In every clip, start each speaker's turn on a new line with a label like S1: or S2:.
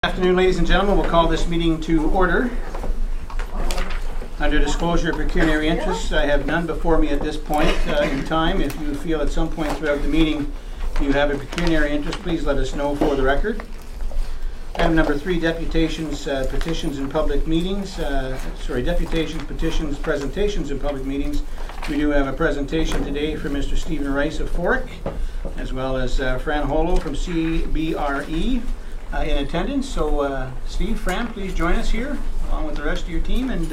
S1: Good afternoon, ladies and gentlemen. We'll call this meeting to order. Under disclosure of pecuniary interests, I have none before me at this point in time. If you feel at some point throughout the meeting you have a pecuniary interest, please let us know for the record. Item number 3, deputations, petitions in public meetings. Deputations, petitions, presentations in public meetings. We do have a presentation today from Mr. Stephen Rice of Forrick, as well as Fran Holo from CBRE. In attendance. So Steve, Fran, please join us here along with the rest of your team, and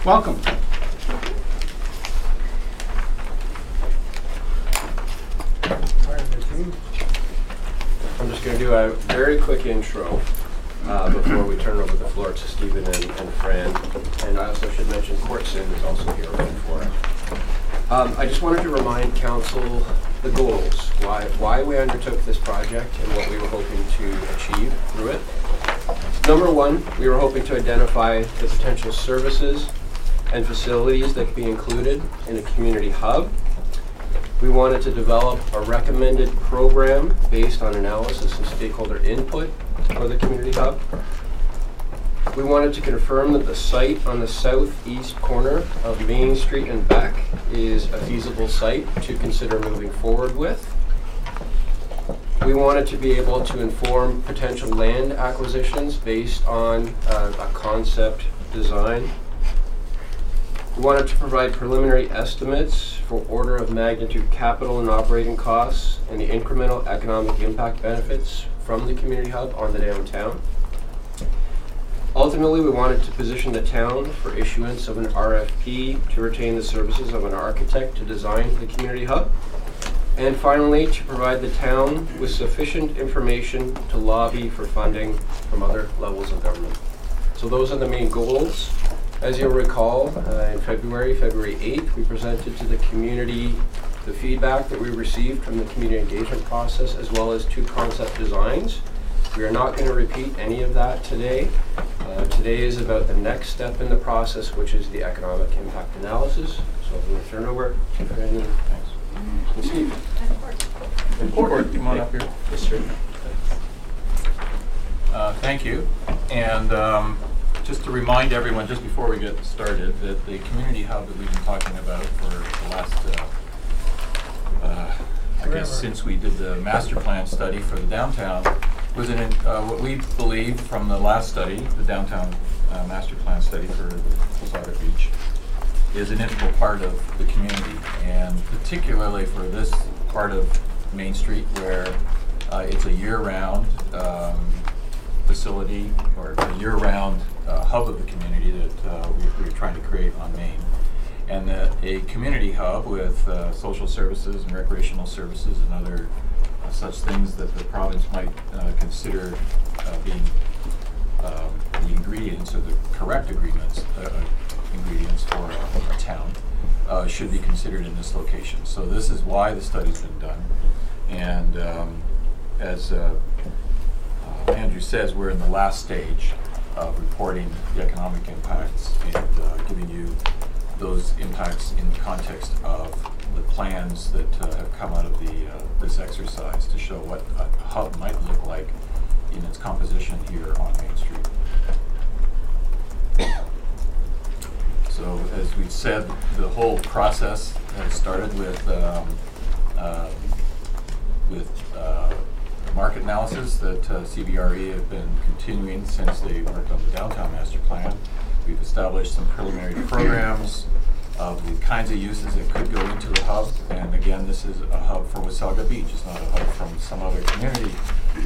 S1: welcome.
S2: I'm just going to do a very quick intro before we turn over the floor to Stephen and Fran. And I also should mention Courtson is also here for it. I just wanted to remind Council the goals, why we undertook this project and what we were hoping to achieve through it. Number 1, we were hoping to identify the potential services and facilities that could be included in a community hub. We wanted to develop a recommended program based on analysis and stakeholder input for the community hub. We wanted to confirm that the site on the southeast corner of Main Street and Beck is a feasible site to consider moving forward with. We wanted to be able to inform potential land acquisitions based on a concept design. We wanted to provide preliminary estimates for order of magnitude capital and operating costs and the incremental economic impact benefits from the community hub on the downtown. Ultimately, we wanted to position the town for issuance of an RFP to retain the services of an architect to design the community hub. And finally, to provide the town with sufficient information to lobby for funding from other levels of government. So those are the main goals. As you'll recall, in February 8th, we presented to the community the feedback that we received from the community engagement process, as well as 2 concept designs. We are not going to repeat any of that today. Today is about the next step in the process, which is the economic impact analysis. So I'm going to turn over to Fran. Thanks. And Steve.
S3: And Court, come on up here.
S2: Yes, sir.
S3: Thank you. And just to remind everyone, just before we get started, that the community hub that we've been talking about for the last, I guess since we did the master plan study for the downtown, was what we believe from the last study, the downtown master plan study for Wasaga Beach, is an integral part of the community, and particularly for this part of Main Street where it's a year-round facility, or a year-round hub of the community that we're trying to create on Main. And that a community hub with social services and recreational services and other such things that the province might consider being the ingredients, or the correct ingredients for a town, should be considered in this location. So this is why the study's been done. And as Andrew says, we're in the last stage of reporting the economic impacts and giving you those impacts in the context of the plans that have come out of this exercise to show what a hub might look like in its composition here on Main Street. So as we said, the whole process has started with market analysis that CBRE have been continuing since they worked on the downtown master plan. We've established some preliminary programs of the kinds of uses that could go into the hub. And again, this is a hub for Wasaga Beach. It's not a hub from some other community.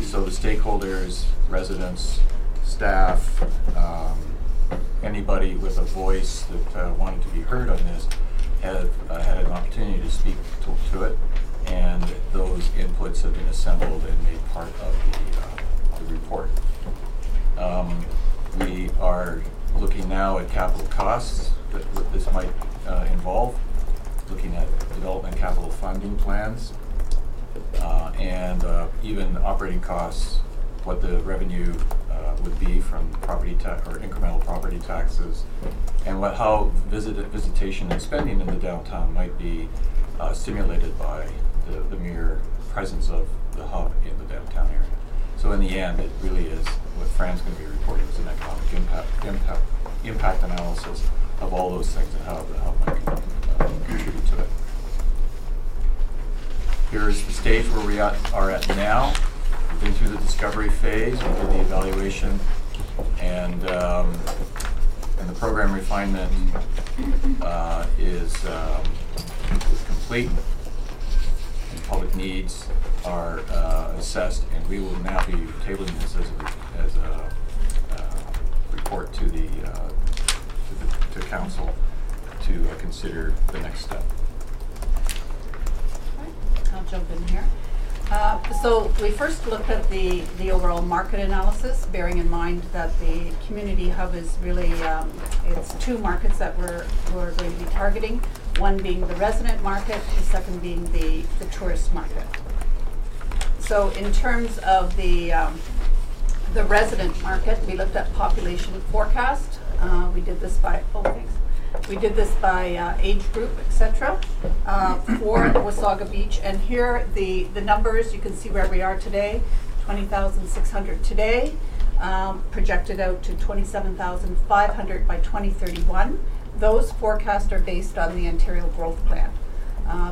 S3: So the stakeholders, residents, staff, anybody with a voice that wanted to be heard on this have had an opportunity to speak to it. And those inputs have been assembled and made part of the report. We are looking now at capital costs that this might involve, looking at development capital funding plans, and even operating costs, what the revenue would be from property tax or incremental property taxes, and how visitation and spending in the downtown might be stimulated by the mere presence of the hub in the downtown area. So in the end, it really is, what Fran's going to be reporting is an economic impact analysis of all those things and how might contribute to it. Here's the stage where we are at now. We've been through the discovery phase, we did the evaluation, and the program refinement is complete, and public needs are assessed, and we will now be tabling this as a report to the to council to consider the next step.
S4: I'll jump in here. So we first looked at the overall market analysis, bearing in mind that the community hub is really, it's two markets that we're going to be targeting, one being the resident market, the second being the tourist market. So in terms of the resident market, we looked at population forecast. We did this by, We did this by age group, etc. For Wasaga Beach. And here the numbers, you can see where we are today, 20,600 today, projected out to 27,500 by 2031. Those forecasts are based on the Ontario Growth Plan.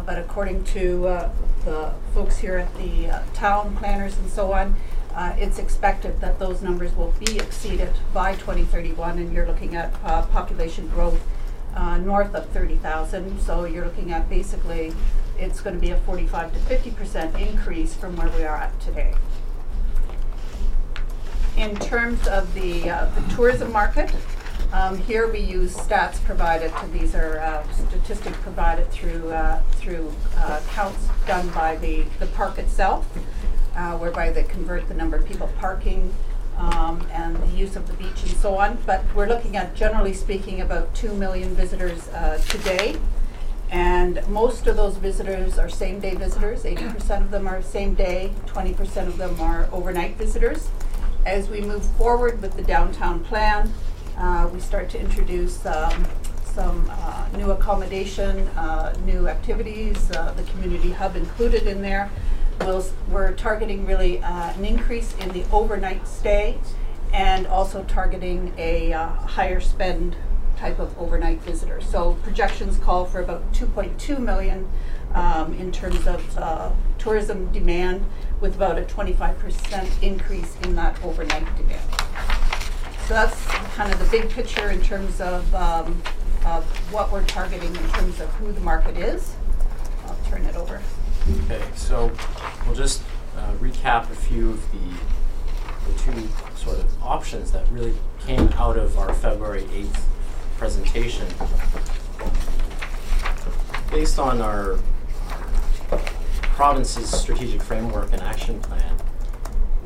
S4: But according to the folks here at the town planners and so on, it's expected that those numbers will be exceeded by 2031, and you're looking at population growth north of 30,000. So you're looking at basically it's going to be a 45 to 50% increase from where we are at today. In terms of the tourism market, here we use stats provided to, these are statistics provided through counts done by the park itself, whereby they convert the number of people parking and the use of the beach and so on. But we're looking at, generally speaking, about 2 million visitors today. And most of those visitors are same-day visitors. 80% of them are same-day, 20% of them are overnight visitors. As we move forward with the downtown plan, we start to introduce some new accommodation, new activities, the community hub included in there. We're targeting really an increase in the overnight stay, and also targeting a higher spend type of overnight visitor. So projections call for about 2.2 million in terms of tourism demand, with about a 25% increase in that overnight demand. So that's kind of the big picture in terms of what we're targeting in terms of who the market is. I'll turn it over.
S5: Okay, so we'll just recap a few of the two sort of options that really came out of our February 8th presentation. Based on our province's strategic framework and action plan,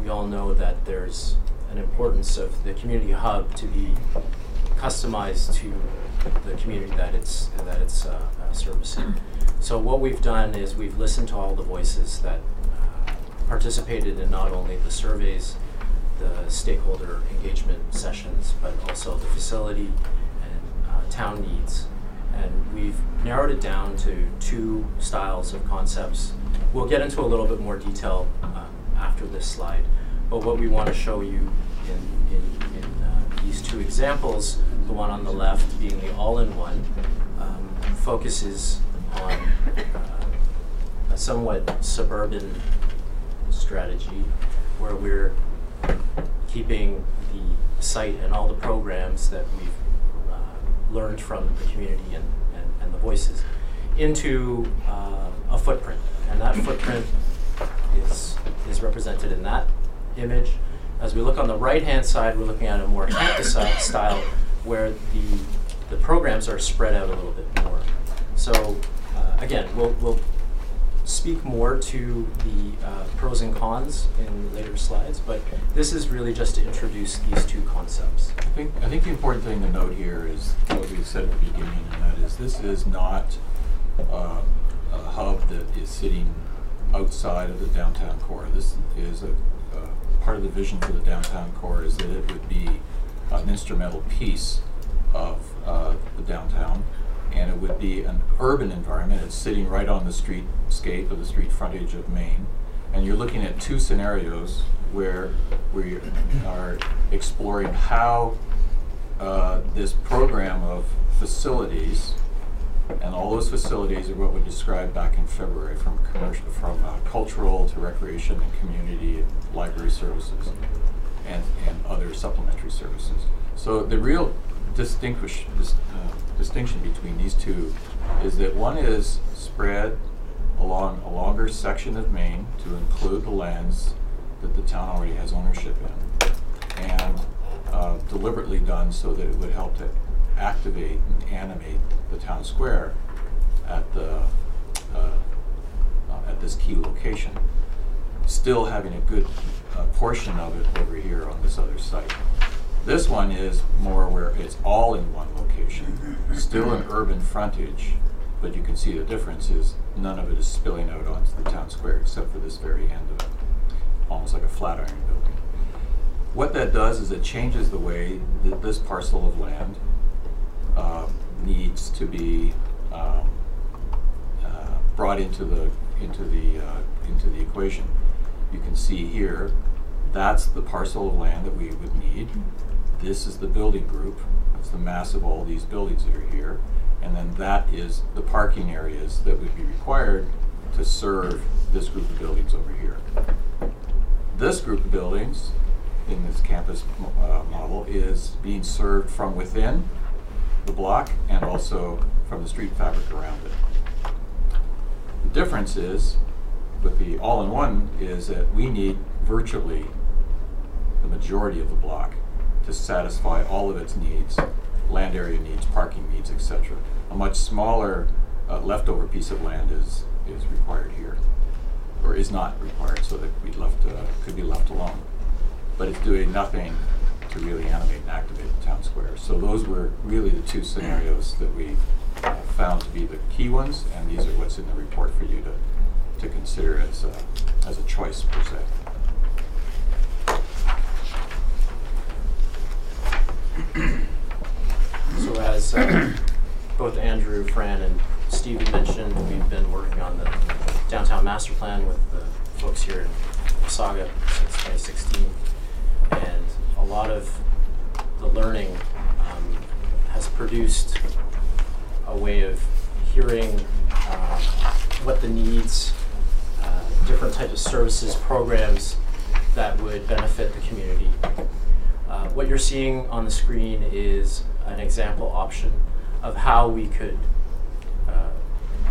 S5: we all know that there's an importance of the community hub to be customized to the community that it's servicing. So what we've done is we've listened to all the voices that participated in not only the surveys, the stakeholder engagement sessions, but also the facility and town needs. And we've narrowed it down to two styles of concepts. We'll get into a little bit more detail after this slide, but what we want to show you in these two examples, the one on the left being the all-in-one, focuses on a somewhat suburban strategy where we're keeping the site and all the programs that we've learned from the community and the voices into a footprint. And that footprint is represented in that image. As we look on the right-hand side, we're looking at a more campus style where the programs are spread out a little bit more. So again, we'll speak more to the pros and cons in later slides, but this is really just to introduce these two concepts.
S3: I think the important thing to note here is what we said at the beginning, and that is this is not a hub that is sitting outside of the downtown core. This is a part of the vision for the downtown core is that it would be an instrumental piece of the downtown, and it would be an urban environment. It's sitting right on the streetscape of the street frontage of Main, and you're looking at two scenarios where we are exploring how this program of facilities, and all those facilities are what we described back in February, from cultural to recreation and community and library services and other supplementary services. So the real distinction between these two is that one is spread along a longer section of Maine to include the lands that the town already has ownership in, and deliberately done so that it would help to activate and animate the town square at this key location, still having a good portion of it over here on this other site. This one is more where it's all in one location, still an urban frontage, but you can see the difference is none of it is spilling out onto the town square except for this very end of it, almost like a flat iron building. What that does is it changes the way that this parcel of land needs to be brought into the equation. You can see here, that's the parcel of land that we would need. This is the building group. It's the mass of all these buildings that are here. And then that is the parking areas that would be required to serve this group of buildings over here. This group of buildings in this campus model is being served from within the block and also from the street fabric around it. The difference is, with the all-in-one, is that we need virtually the majority of the block to satisfy all of its needs, land area needs, parking needs, etc. A much smaller leftover piece of land is required here, or is not required, so that could be left alone. But it's doing nothing to really animate and activate the town square. So those were really the two scenarios that we found to be the key ones, and these are what's in the report for you to consider as a choice per se.
S5: So as both Andrew, Fran, and Stevie mentioned, we've been working on the downtown master plan with the folks here in Wasaga since 2016, and a lot of the learning has produced a way of hearing what the needs, different types of services, programs that would benefit the community. What you're seeing on the screen is an example option of how we could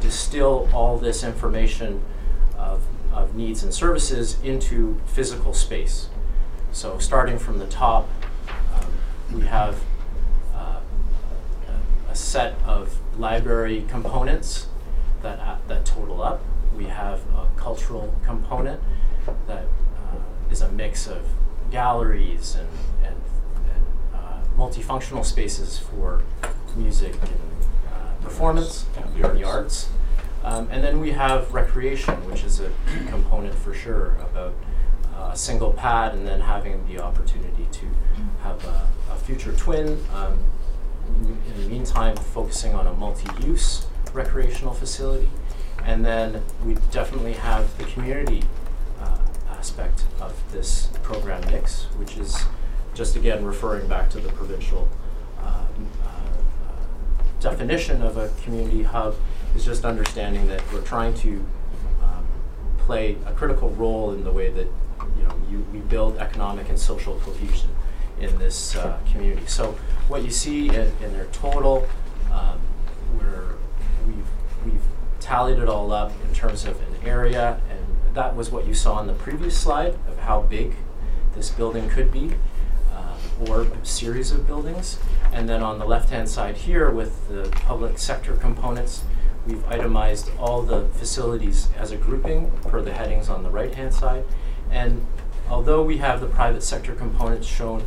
S5: distill all this information of needs and services into physical space. So starting from the top, we have a set of library components that total up. We have a cultural component that is a mix of galleries and multifunctional spaces for music and performance and the arts. And then we have recreation, which is a key component for sure, about a single pad and then having the opportunity to have a future twin. In the meantime, focusing on a multi-use recreational facility. And then we definitely have the community aspect of this program mix, which is just again referring back to the provincial definition of a community hub, is just understanding that we're trying to play a critical role in the way that we build economic and social cohesion in this community. So what you see in their total, where we've tallied it all up in terms of an area, and that was what you saw on the previous slide of how big this building could be, or series of buildings. And then on the left-hand side here with the public sector components, we've itemized all the facilities as a grouping per the headings on the right-hand side. And although we have the private sector components shown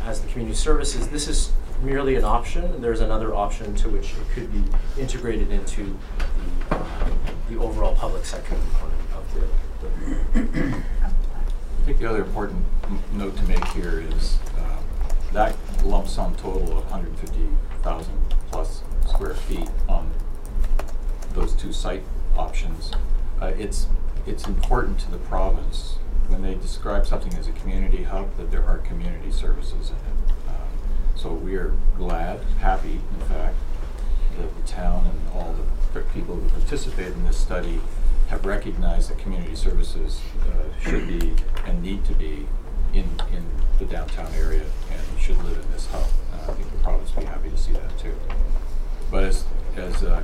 S5: as the community services, this is merely an option. There's another option to which it could be integrated into the overall public sector component of the
S3: I think the other important note to make here is that lump sum total of 150,000 plus square feet on those two site options. It's important to the province when they describe something as a community hub, that there are community services in it. So we are glad, happy, in fact, that the town and all the people who participate in this study have recognized that community services should be and need to be in the downtown area and should live in this hub. I think the province will be happy to see that too. But as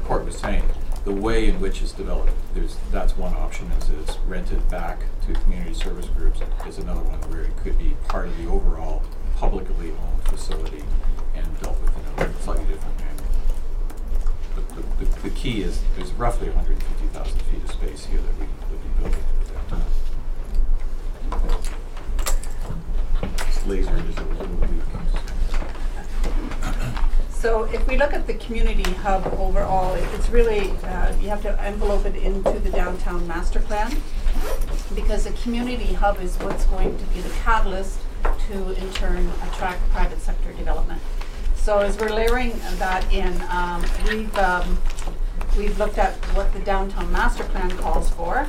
S3: Court was saying, the way in which it's developed, that's one option, is it's rented back to community service groups. Is another one where it could be part of the overall publicly owned facility and dealt with in a slightly different manner. But the key is there's roughly 150,000 feet of space here that we would be building downtown. This laser is a little weak.
S4: So if we look at the community hub overall, it's really, you have to envelope it into the downtown master plan, because the community hub is what's going to be the catalyst to in turn attract private sector development. So as we're layering that in, we've looked at what the downtown master plan calls for,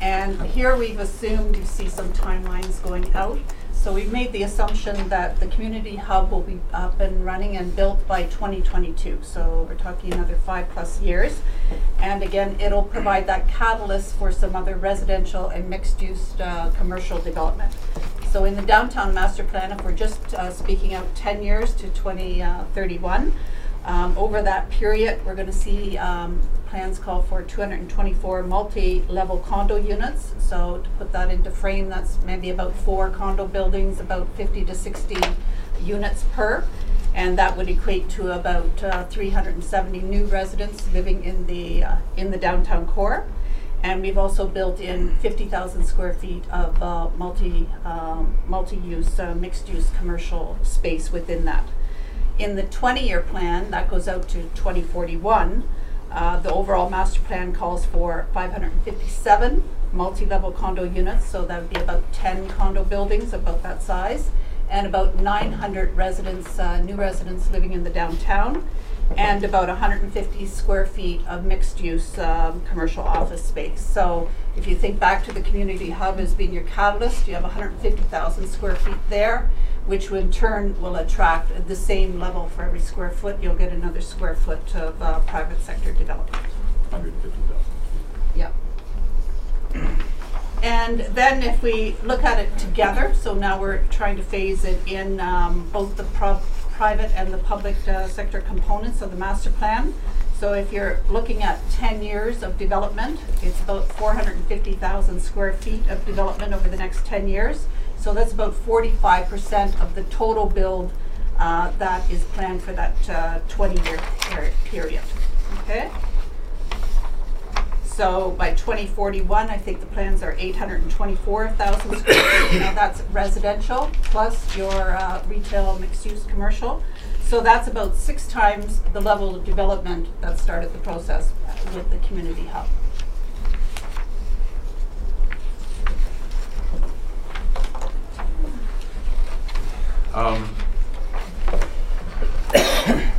S4: and here we've assumed, you see some timelines going out. So we've made the assumption that the community hub will be up and running and built by 2022. So we're talking another 5+ years. And again, it'll provide that catalyst for some other residential and mixed-use commercial development. So in the downtown master plan, if we're just speaking out 10 years to 2031, over that period, we're going to see plans call for 224 multi-level condo units. So to put that into frame, that's maybe about 4 condo buildings, about 50 to 60 units per. And that would equate to about 370 new residents living in the downtown core. And we've also built in 50,000 square feet of multi-use, mixed-use commercial space within that. In the 20-year plan, that goes out to 2041, the overall master plan calls for 557 multi-level condo units, so that would be about 10 condo buildings, about that size, and about 900 residents, new residents living in the downtown, and about 150 square feet of mixed-use commercial office space. So if you think back to the community hub as being your catalyst, you have 150,000 square feet there, which in turn will attract the same level for every square foot. You'll get another square foot of private sector development.
S3: 150,000.
S4: Yeah. And then if we look at it together, so now we're trying to phase it in both the private and the public sector components of the master plan. So if you're looking at 10 years of development, it's about 450,000 square feet of development over the next 10 years. So that's about 45% of the total build that is planned for that 20-year period. Okay? So by 2041, I think the plans are 824,000 square feet. Now that's residential plus your retail, mixed-use, commercial. So that's about 6 times the level of development that started the process with the community hub.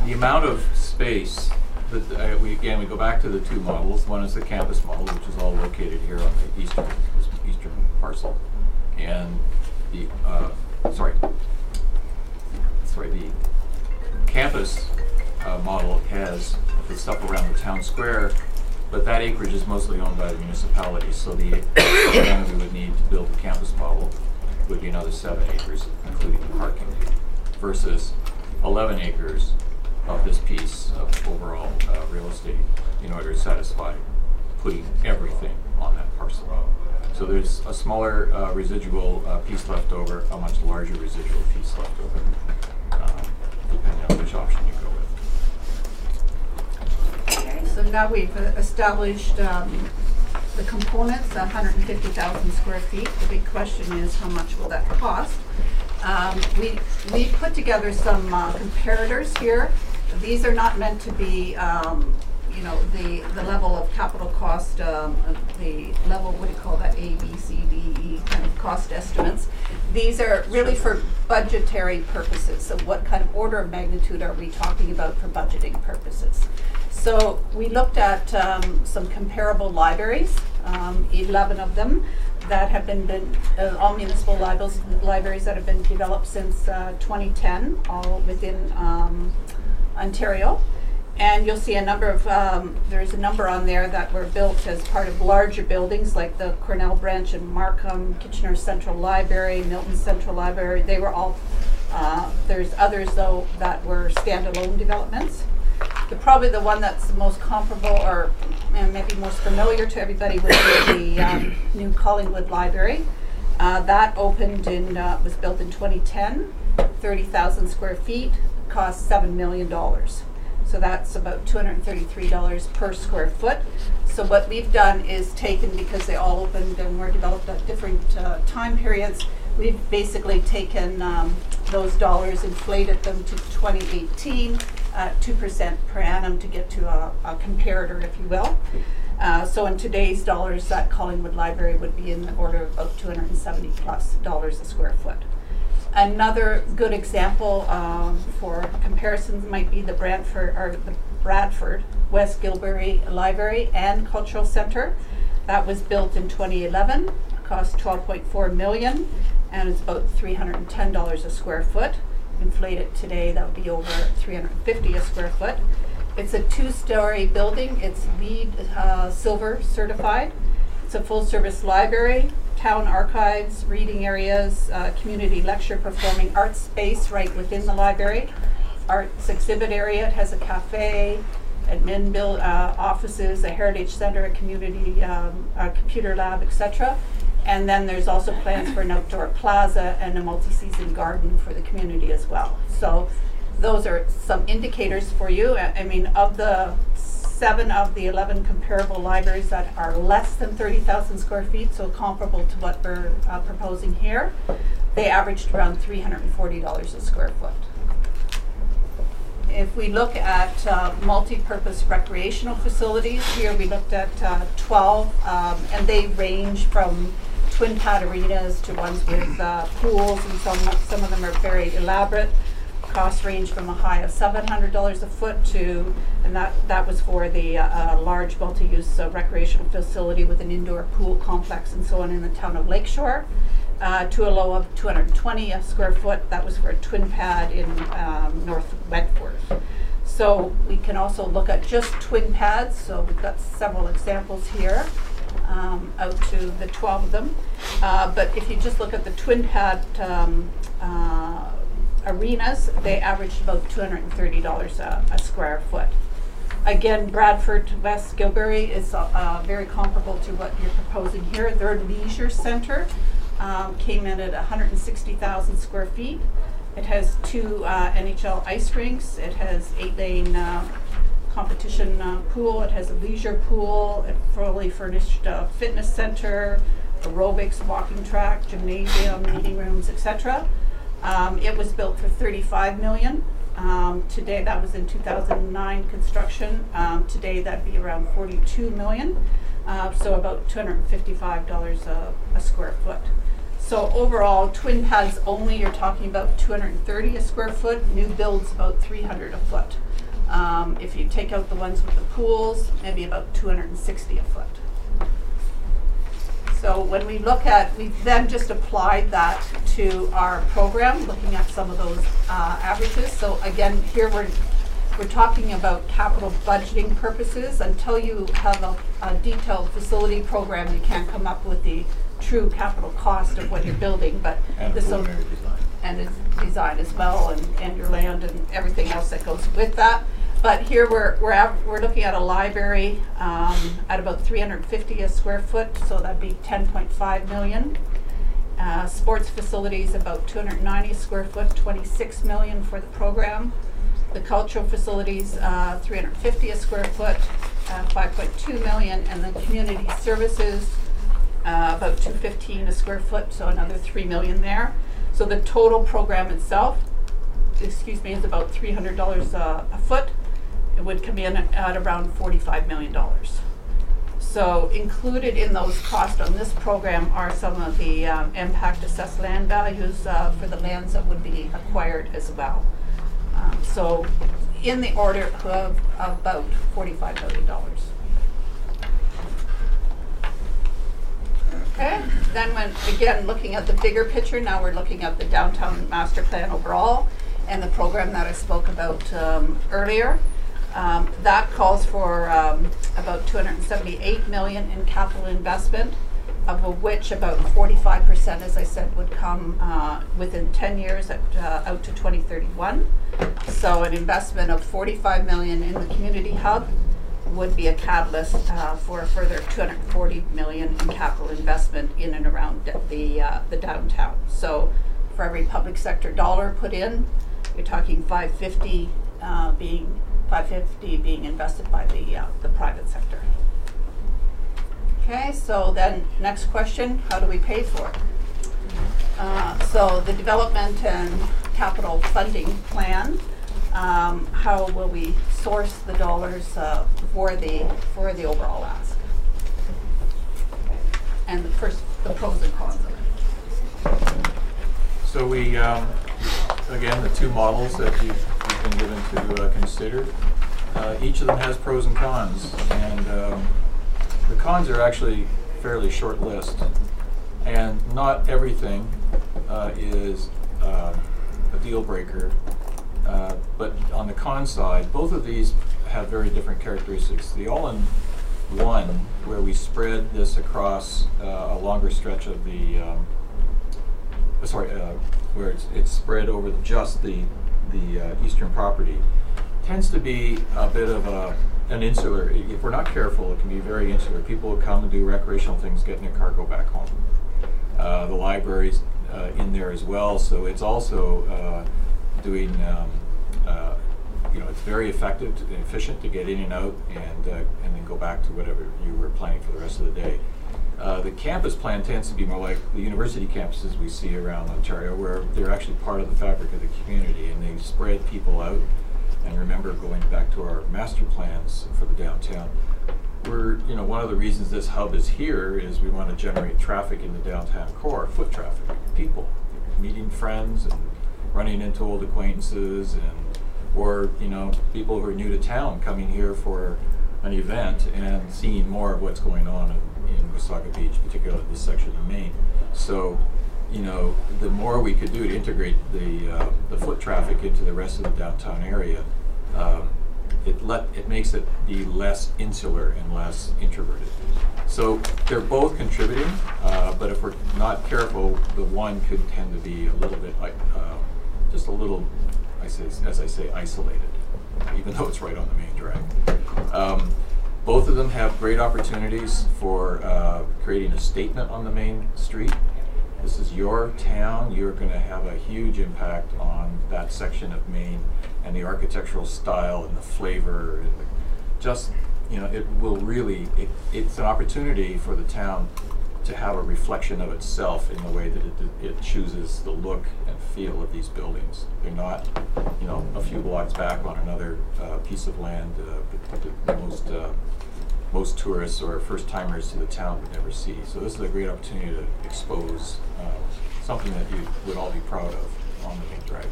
S3: The amount of space that we go back to the 2 models. One is the campus model, which is all located here on the eastern parcel, and the the campus model has the stuff around the town square, but that acreage is mostly owned by the municipality. So the land we would need to build the campus model would be another 7 acres, including the parking, versus 11 acres of this piece of overall real estate in order to satisfy putting everything on that parcel. So there's a smaller residual piece left over, a much larger residual piece left over, depending on which option you go with.
S4: Okay, so now we've established the components, 150,000 square feet. The big question is, how much will that cost? We put together some comparators here. These are not meant to be, the level of capital cost, the level, what do you call that, A, B, C, D, E kind of cost estimates. These are really for budgetary purposes. So what kind of order of magnitude are we talking about for budgeting purposes? So we looked at some comparable libraries 11 of them that have been all municipal libraries that have been developed since 2010, all within Ontario. And you'll see a number of, there's a number on there that were built as part of larger buildings like the Cornell Branch in Markham, Kitchener Central Library, Milton Central Library. They were all, there's others though that were standalone developments. Probably the one that's the most comparable or maybe most familiar to everybody would be the new Collingwood Library. That opened in, was built in 2010, 30,000 square feet, cost $7 million. So that's about $233 per square foot. So what we've done is taken, because they all opened and were developed at different time periods, we've basically taken those dollars, inflated them to 2018, 2% per annum to get to a comparator, if you will. So in today's dollars, that Collingwood Library would be in the order of about $270+ a square foot. Another good example for comparisons might be the Bradford West Gilbury Library and Cultural Center. That was built in 2011, cost $12.4 million, and it's about $310 a square foot. Inflated today, that would be over $350 a square foot. It's a 2-story building. It's LEED Silver certified. It's a full-service library, town archives, reading areas, community lecture, performing arts space right within the library, arts exhibit area. It has a cafe, admin offices, a heritage center, a community a computer lab, etc. And then there's also plans for an outdoor plaza and a multi-season garden for the community as well. So those are some indicators for you. I mean, of the 7 of the 11 comparable libraries that are less than 30,000 square feet, so comparable to what we're proposing here, they averaged around $340 a square foot. If we look at multi-purpose recreational facilities, here we looked at 12, and they range from twin pad arenas to ones with pools, and some of them are very elaborate. Costs range from a high of $700 a foot to, and that was for the large multi-use recreational facility with an indoor pool complex and so on in the town of Lakeshore, to a low of $220 a square foot. That was for a twin pad in North Wentworth. So we can also look at just twin pads. So we've got several examples here, out to the 12 of them. But if you just look at the twin pad arenas, they averaged about $230 a square foot. Again, Bradford West Gilbury is very comparable to what you're proposing here. Their leisure center came in at 160,000 square feet. It has 2 NHL ice rinks. It has 8-lane competition pool. It has a leisure pool, a fully furnished fitness center, aerobics, walking track, gymnasium, meeting rooms, etc. It was built for $35 million. Today, that was in 2009 construction. Today, that'd be around $42 million. So about $255 a square foot. So overall, twin pads only, you're talking about $230 a square foot. New builds about $300 a foot. If you take out the ones with the pools, maybe about $260 a foot. So when we look at, we've then just applied that to our program, looking at some of those averages. So again, here we're talking about capital budgeting purposes. Until you have a detailed facility program, you can't come up with the true capital cost of what you're building. But
S3: And
S4: this
S3: preliminary design.
S4: and its design as well, and your land and everything else that goes with that. But here we're looking at a library at about $350 a square foot, so that'd be $10.5 million. Sports facilities about $290 a square foot, $26 million for the program. The cultural facilities $350 a square foot, $5.2 million, and the community services about $215 a square foot, so another $3 million there. So the total program itself, is about $300 a foot. It would come in at around $45 million. So included in those costs on this program are some of the impact assessed land values for the lands that would be acquired as well. So in the order of about $45 million. then when, again, looking at the bigger picture, now we're looking at the downtown master plan overall and the program that I spoke about earlier. That calls for about $278 million in capital investment, of which about 45%, as I said, would come within 10 years out to 2031. So an investment of $45 million in the community hub would be a catalyst for a further $240 million in capital investment in and around the downtown. So for every public sector dollar put in, you're talking $550 being invested by the private sector. Okay, so then next question, how do we pay for it? So the development and capital funding plan, how will we source the dollars for the overall ask? And the pros and cons of it.
S3: So we, again, the two models that you've been given to consider, each of them has pros and cons, and the cons are actually fairly short list, and not everything is a deal breaker. But on the con side, both of these have very different characteristics. The all-in-one, where we spread this across a longer stretch of the, where it's spread over just the eastern property, tends to be a bit of an insular. If we're not careful, it can be very insular. People will come and do recreational things, get in their car, go back home. The library's in there as well, so it's also doing, it's very effective and efficient to get in and out and then go back to whatever you were planning for the rest of the day. The campus plan tends to be more like the university campuses we see around Ontario, where they're actually part of the fabric of the community and they spread people out. And remember, going back to our master plans for the downtown, one of the reasons this hub is here is we want to generate traffic in the downtown core, foot traffic, people meeting friends and running into old acquaintances, or people who are new to town coming here for an event and seeing more of what's going on in Wasaga Beach, particularly this section of Maine. So, the more we could do to integrate the foot traffic into the rest of the downtown area, it makes it be less insular and less introverted. So they're both contributing, but if we're not careful, the one could tend to be a little bit just a little, as I say, isolated, even though it's right on the main drag. Both of them have great opportunities for creating a statement on the main street. This is your town. You're going to have a huge impact on that section of Maine and the architectural style and the flavor. And it will really, it's an opportunity for the town to have a reflection of itself in the way that it chooses the look and feel of these buildings. They're not, a few blocks back on another piece of land that most tourists or first-timers to the town would never see. So this is a great opportunity to expose something that you would all be proud of on the main drag.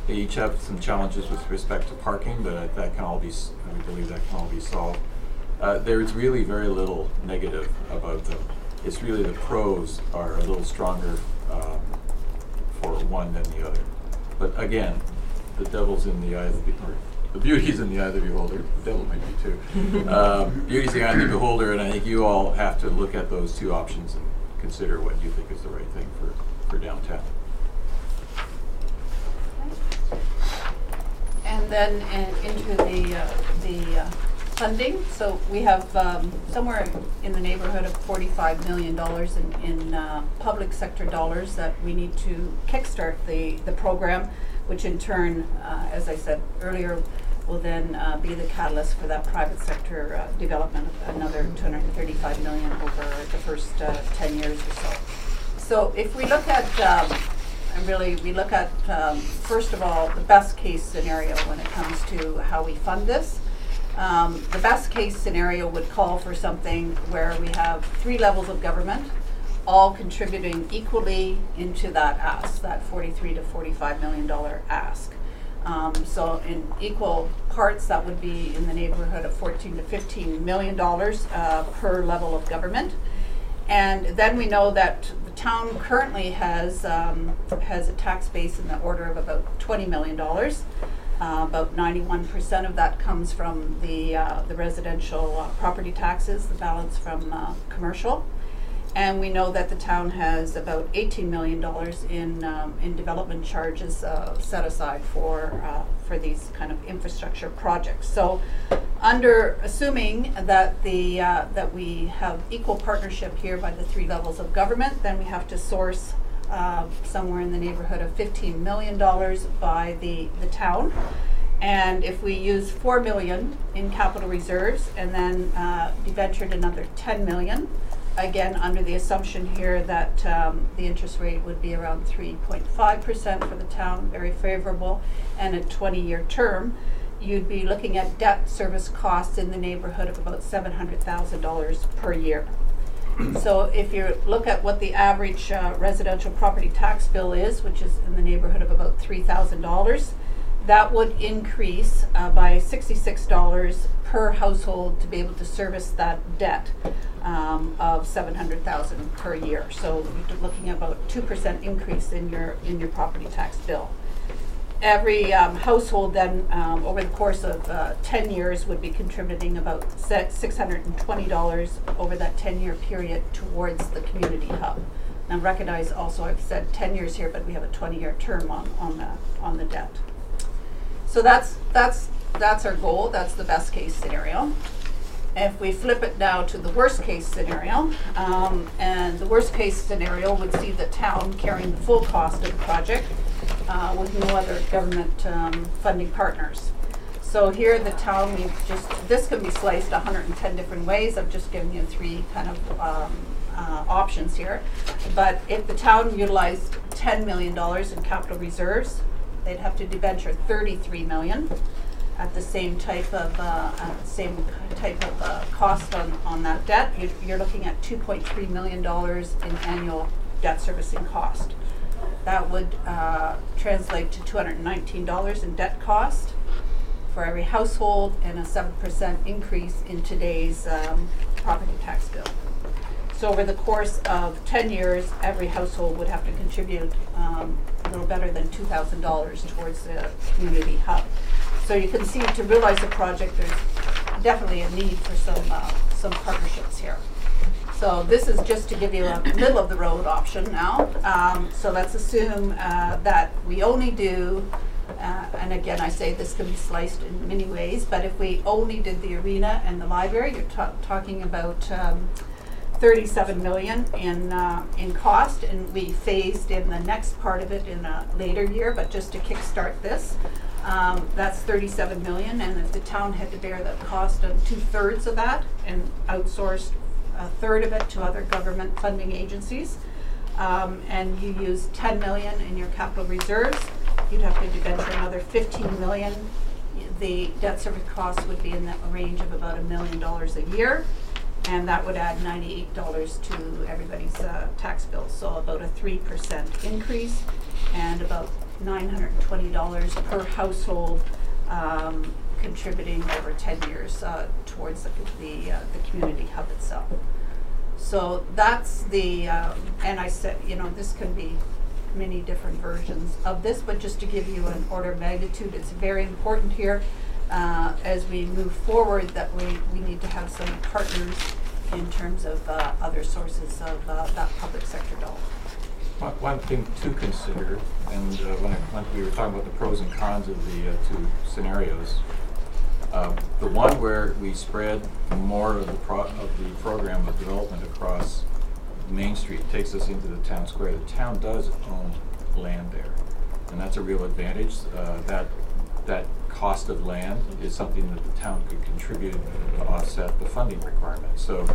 S3: They each have some challenges with respect to parking, but we believe that can all be solved. There's really very little negative about them. It's really the pros are a little stronger for one than the other. But again, the devil's in the eye of the beauty's in the eye of the beholder. The devil might be too. Beauty's in the eye of the beholder, and I think you all have to look at those two options and consider what you think is the right thing for downtown.
S4: And then into the funding. So we have somewhere in the neighborhood of $45 million in public sector dollars that we need to kickstart the program, which in turn, as I said earlier, will then be the catalyst for that private sector development of another $235 million over the first 10 years or so. So if we look at first of all, the best case scenario when it comes to how we fund this. The best case scenario would call for something where we have 3 levels of government, all contributing equally into that ask, that $43 to $45 million ask. So in equal parts, that would be in the neighborhood of $14 to $15 million per level of government. And then we know that the town currently has a tax base in the order of about $20 million. About 91% of that comes from the residential property taxes, the balance from commercial. And we know that the town has about $18 million in development charges set aside for these kind of infrastructure projects. So, assuming that that we have equal partnership here by the three levels of government, then we have to source somewhere in the neighborhood of $15 million by the town. And if we use $4 million in capital reserves and then debentured another $10 million, again, under the assumption here that the interest rate would be around 3.5% for the town, very favorable, and a 20-year term, you'd be looking at debt service costs in the neighborhood of about $700,000 per year. So if you look at what the average residential property tax bill is, which is in the neighborhood of about $3,000, that would increase by $66 per household to be able to service that debt of $700,000 per year. So you're looking at about 2% increase in your property tax bill. Every household then, over the course of 10 years, would be contributing about $620 over that 10-year period towards the community hub. Now recognize also I've said 10 years here, but we have a 20-year term on the debt. So that's our goal. That's the best case scenario. If we flip it now to the worst case scenario, and the worst case scenario would see the town carrying the full cost of the project with no other government funding partners. So here the town, this can be sliced 110 different ways. I've just given you three kind of options here. But if the town utilized $10 million in capital reserves, they'd have to debenture $33 million at the same type of cost on that debt. You're looking at $2.3 million in annual debt servicing cost. That would translate to $219 in debt cost for every household and a 7% increase in today's property tax bill. So over the course of 10 years, every household would have to contribute a little better than $2,000 towards the community hub. So you can see, to realize the project, there's definitely a need for some partnerships here. So this is just to give you a middle of the road option now. So let's assume that we only do, and again I say this can be sliced in many ways, but if we only did the arena and the library, you're talking about $37 million in cost, and we phased in the next part of it in a later year, but just to kickstart this, that's $37 million, and if the town had to bear the cost of 2/3 of that and outsourced 1/3 of it to other government funding agencies, and you use $10 million in your capital reserves, you'd have to debenture another $15 million. The debt service cost would be in the range of about $1 million a year, and that would add $98 to everybody's tax bill. So about a 3% increase and about $920 per household contributing over 10 years towards the community hub itself. So that's the, and I said, this can be many different versions of this, but just to give you an order of magnitude, it's very important here as we move forward that we need to have some partners in terms of other sources of that public sector dollar.
S3: One thing to consider, and when we were talking about the pros and cons of the two scenarios, the one where we spread more of the program of development across Main Street takes us into the town square. The town does own land there, and that's a real advantage. That cost of land is something that the town could contribute to offset the funding requirement. So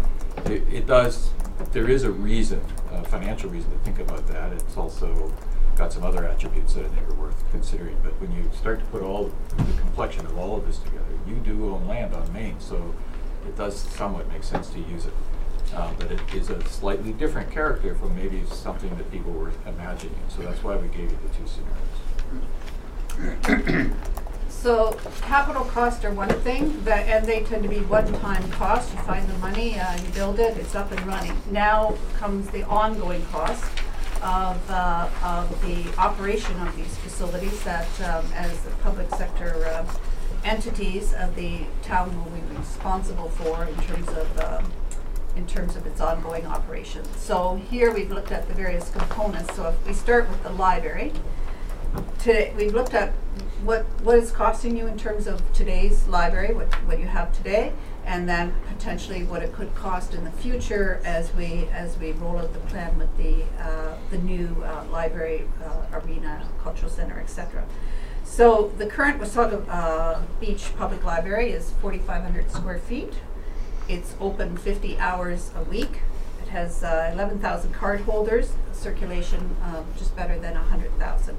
S3: there is a reason, a financial reason to think about that. It's also got some other attributes that I think are worth considering. But when you start to put all the complexion of all of this together, you do own land on Main, so it does somewhat make sense to use it. But it is a slightly different character from maybe something that people were imagining. So that's why we gave you the two scenarios.
S4: So capital costs are one thing, and they tend to be one-time costs. You find the money, you build it, it's up and running. Now comes the ongoing cost of the operation of these facilities that, as the public sector entities of the town will be responsible for in terms of its ongoing operations. So here we've looked at the various components. So if we start with the library, today we've looked at what is costing you in terms of today's library, what you have today, and then potentially what it could cost in the future as we roll out the plan with the new library, arena, cultural center, etc. So the current Wasaga Beach Public Library is 4,500 square feet. It's open 50 hours a week. It has 11,000 card holders, circulation just better than 100,000.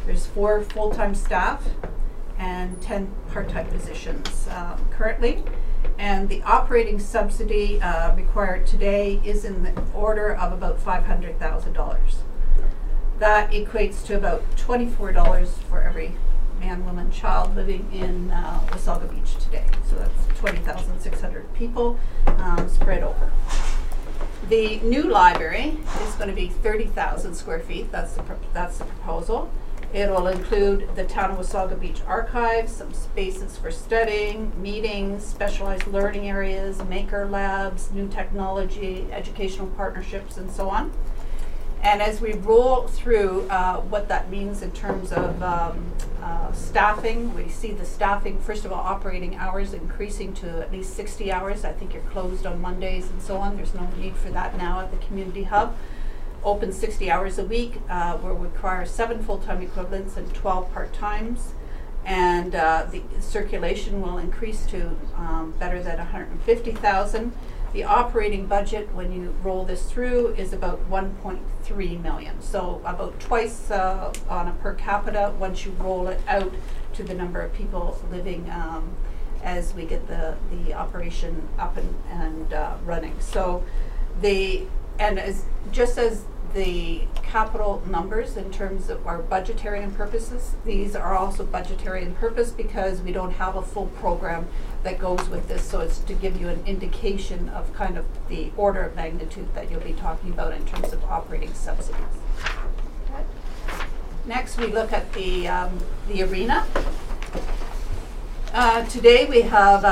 S4: There's 4 full-time staff and 10 part-time positions currently. And the operating subsidy required today is in the order of about $500,000. That equates to about $24 for every man, woman, child living in Wasaga Beach today. So that's 20,600 people spread over. The new library is going to be 30,000 square feet. That's the proposal. It will include the Town of Wasaga Beach archives, some spaces for studying, meetings, specialized learning areas, maker labs, new technology, educational partnerships, and so on. And as we roll through what that means in terms of staffing, we see the staffing, first of all, operating hours increasing to at least 60 hours. I think you're closed on Mondays and so on. There's no need for that now at the community hub. Open 60 hours a week. Will require 7 full-time equivalents and 12 part-times. And the circulation will increase to better than 150,000. The operating budget, when you roll this through, is about 1.3 million. So about twice on a per capita once you roll it out to the number of people living as we get the operation up and running. So just as the capital numbers in terms of our budgetary and purposes, these are also budgetary in purpose because we don't have a full program that goes with this, so it's to give you an indication of kind of the order of magnitude that you'll be talking about in terms of operating subsidies. Okay. Next we look at the arena. Today we have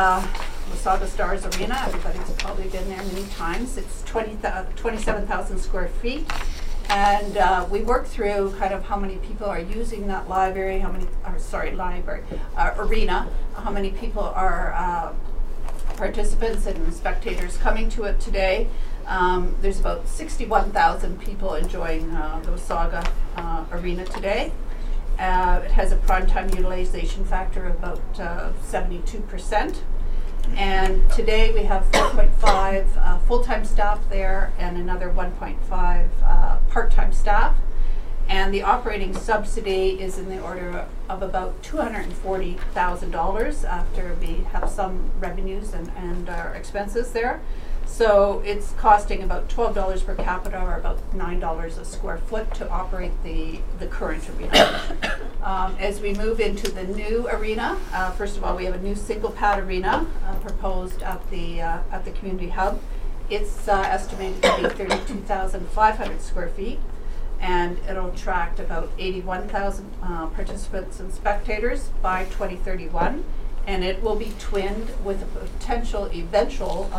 S4: Wasaga Stars Arena. Everybody's probably been there many times. It's 27,000 square feet. And we worked through kind of how many people are using that library, arena, how many people are participants and spectators coming to it today. There's about 61,000 people enjoying the Wasaga Arena today. It has a prime time utilization factor of about 72%. And today we have 4.5 full-time staff there and another 1.5 part-time staff. And the operating subsidy is in the order of about $240,000 after we have some revenues and our expenses there. So it's costing about $12 per capita or about $9 a square foot to operate the current arena. As we move into the new arena, first of all, we have a new single pad arena proposed at the community hub. It's estimated to be 32,500 square feet, and it'll attract about 81,000 participants and spectators by 2031. And it will be twinned with a potential eventual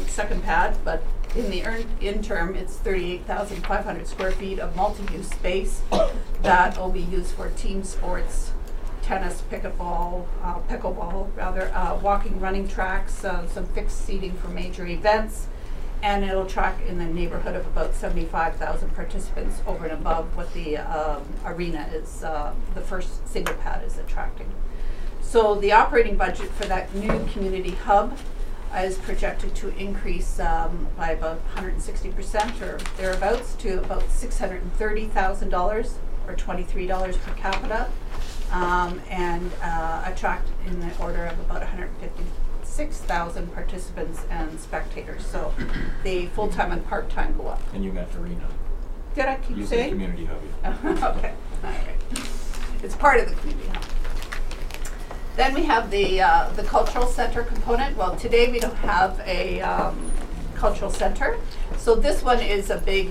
S4: second pad, but in the interim, it's 38,500 square feet of multi-use space that will be used for team sports, tennis, pickleball, walking, running tracks, some fixed seating for major events, and it'll attract in the neighborhood of about 75,000 participants over and above what the arena is, the first single pad is attracting. So the operating budget for that new community hub is projected to increase by about 160% or thereabouts to about $630,000 or $23 per capita, and attract in the order of about 156,000 participants and spectators. So the full-time and part-time go up.
S3: And you meant arena.
S4: Did I keep
S3: You
S4: saying?
S3: said community hub.
S4: Okay, all right. It's part of the community hub. Then we have the cultural center component. Well, today we don't have a cultural center. So this one is a big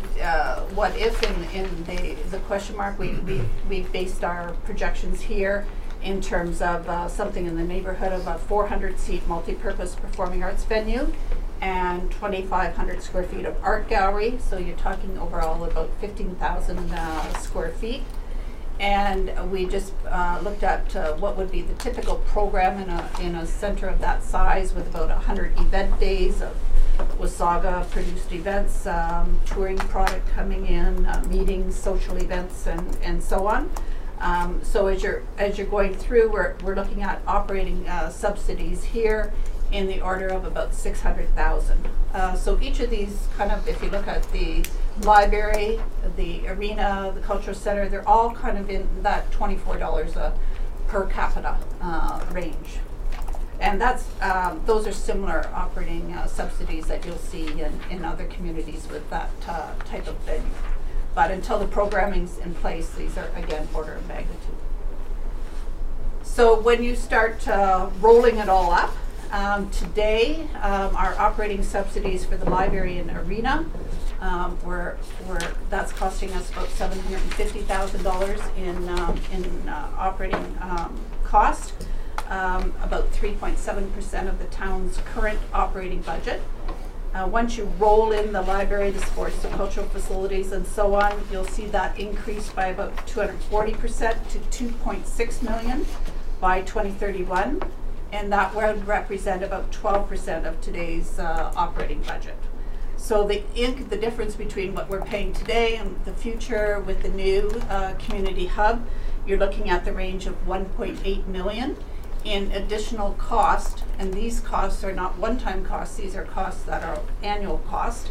S4: what if in the question mark. We based our projections here in terms of something in the neighborhood of a 400-seat multi-purpose performing arts venue and 2,500 square feet of art gallery. So you're talking overall about 15,000 square feet. And we just looked at what would be the typical program in a center of that size, with about 100 event days of Wasaga produced events, touring product coming in, meetings, social events, and so on. So as you're going through, we're looking at operating subsidies here in the order of about 600,000. So each of these kind of, if you look at the library, the arena, the cultural center, they're all kind of in that $24 per capita range. And that's those are similar operating subsidies that you'll see in other communities with that type of venue. But until the programming's in place, these are, again, order of magnitude. So when you start rolling it all up, today our operating subsidies for the library and arena, that's costing us about $750,000 in operating cost, about 3.7% of the town's current operating budget. Once you roll in the library, the sports, the cultural facilities, and so on, you'll see that increase by about 240% to $2.6 million by 2031, and that would represent about 12% of today's operating budget. So the difference between what we're paying today and the future with the new community hub, you're looking at the range of 1.8 million in additional cost, and these costs are not one-time costs, these are costs that are annual cost.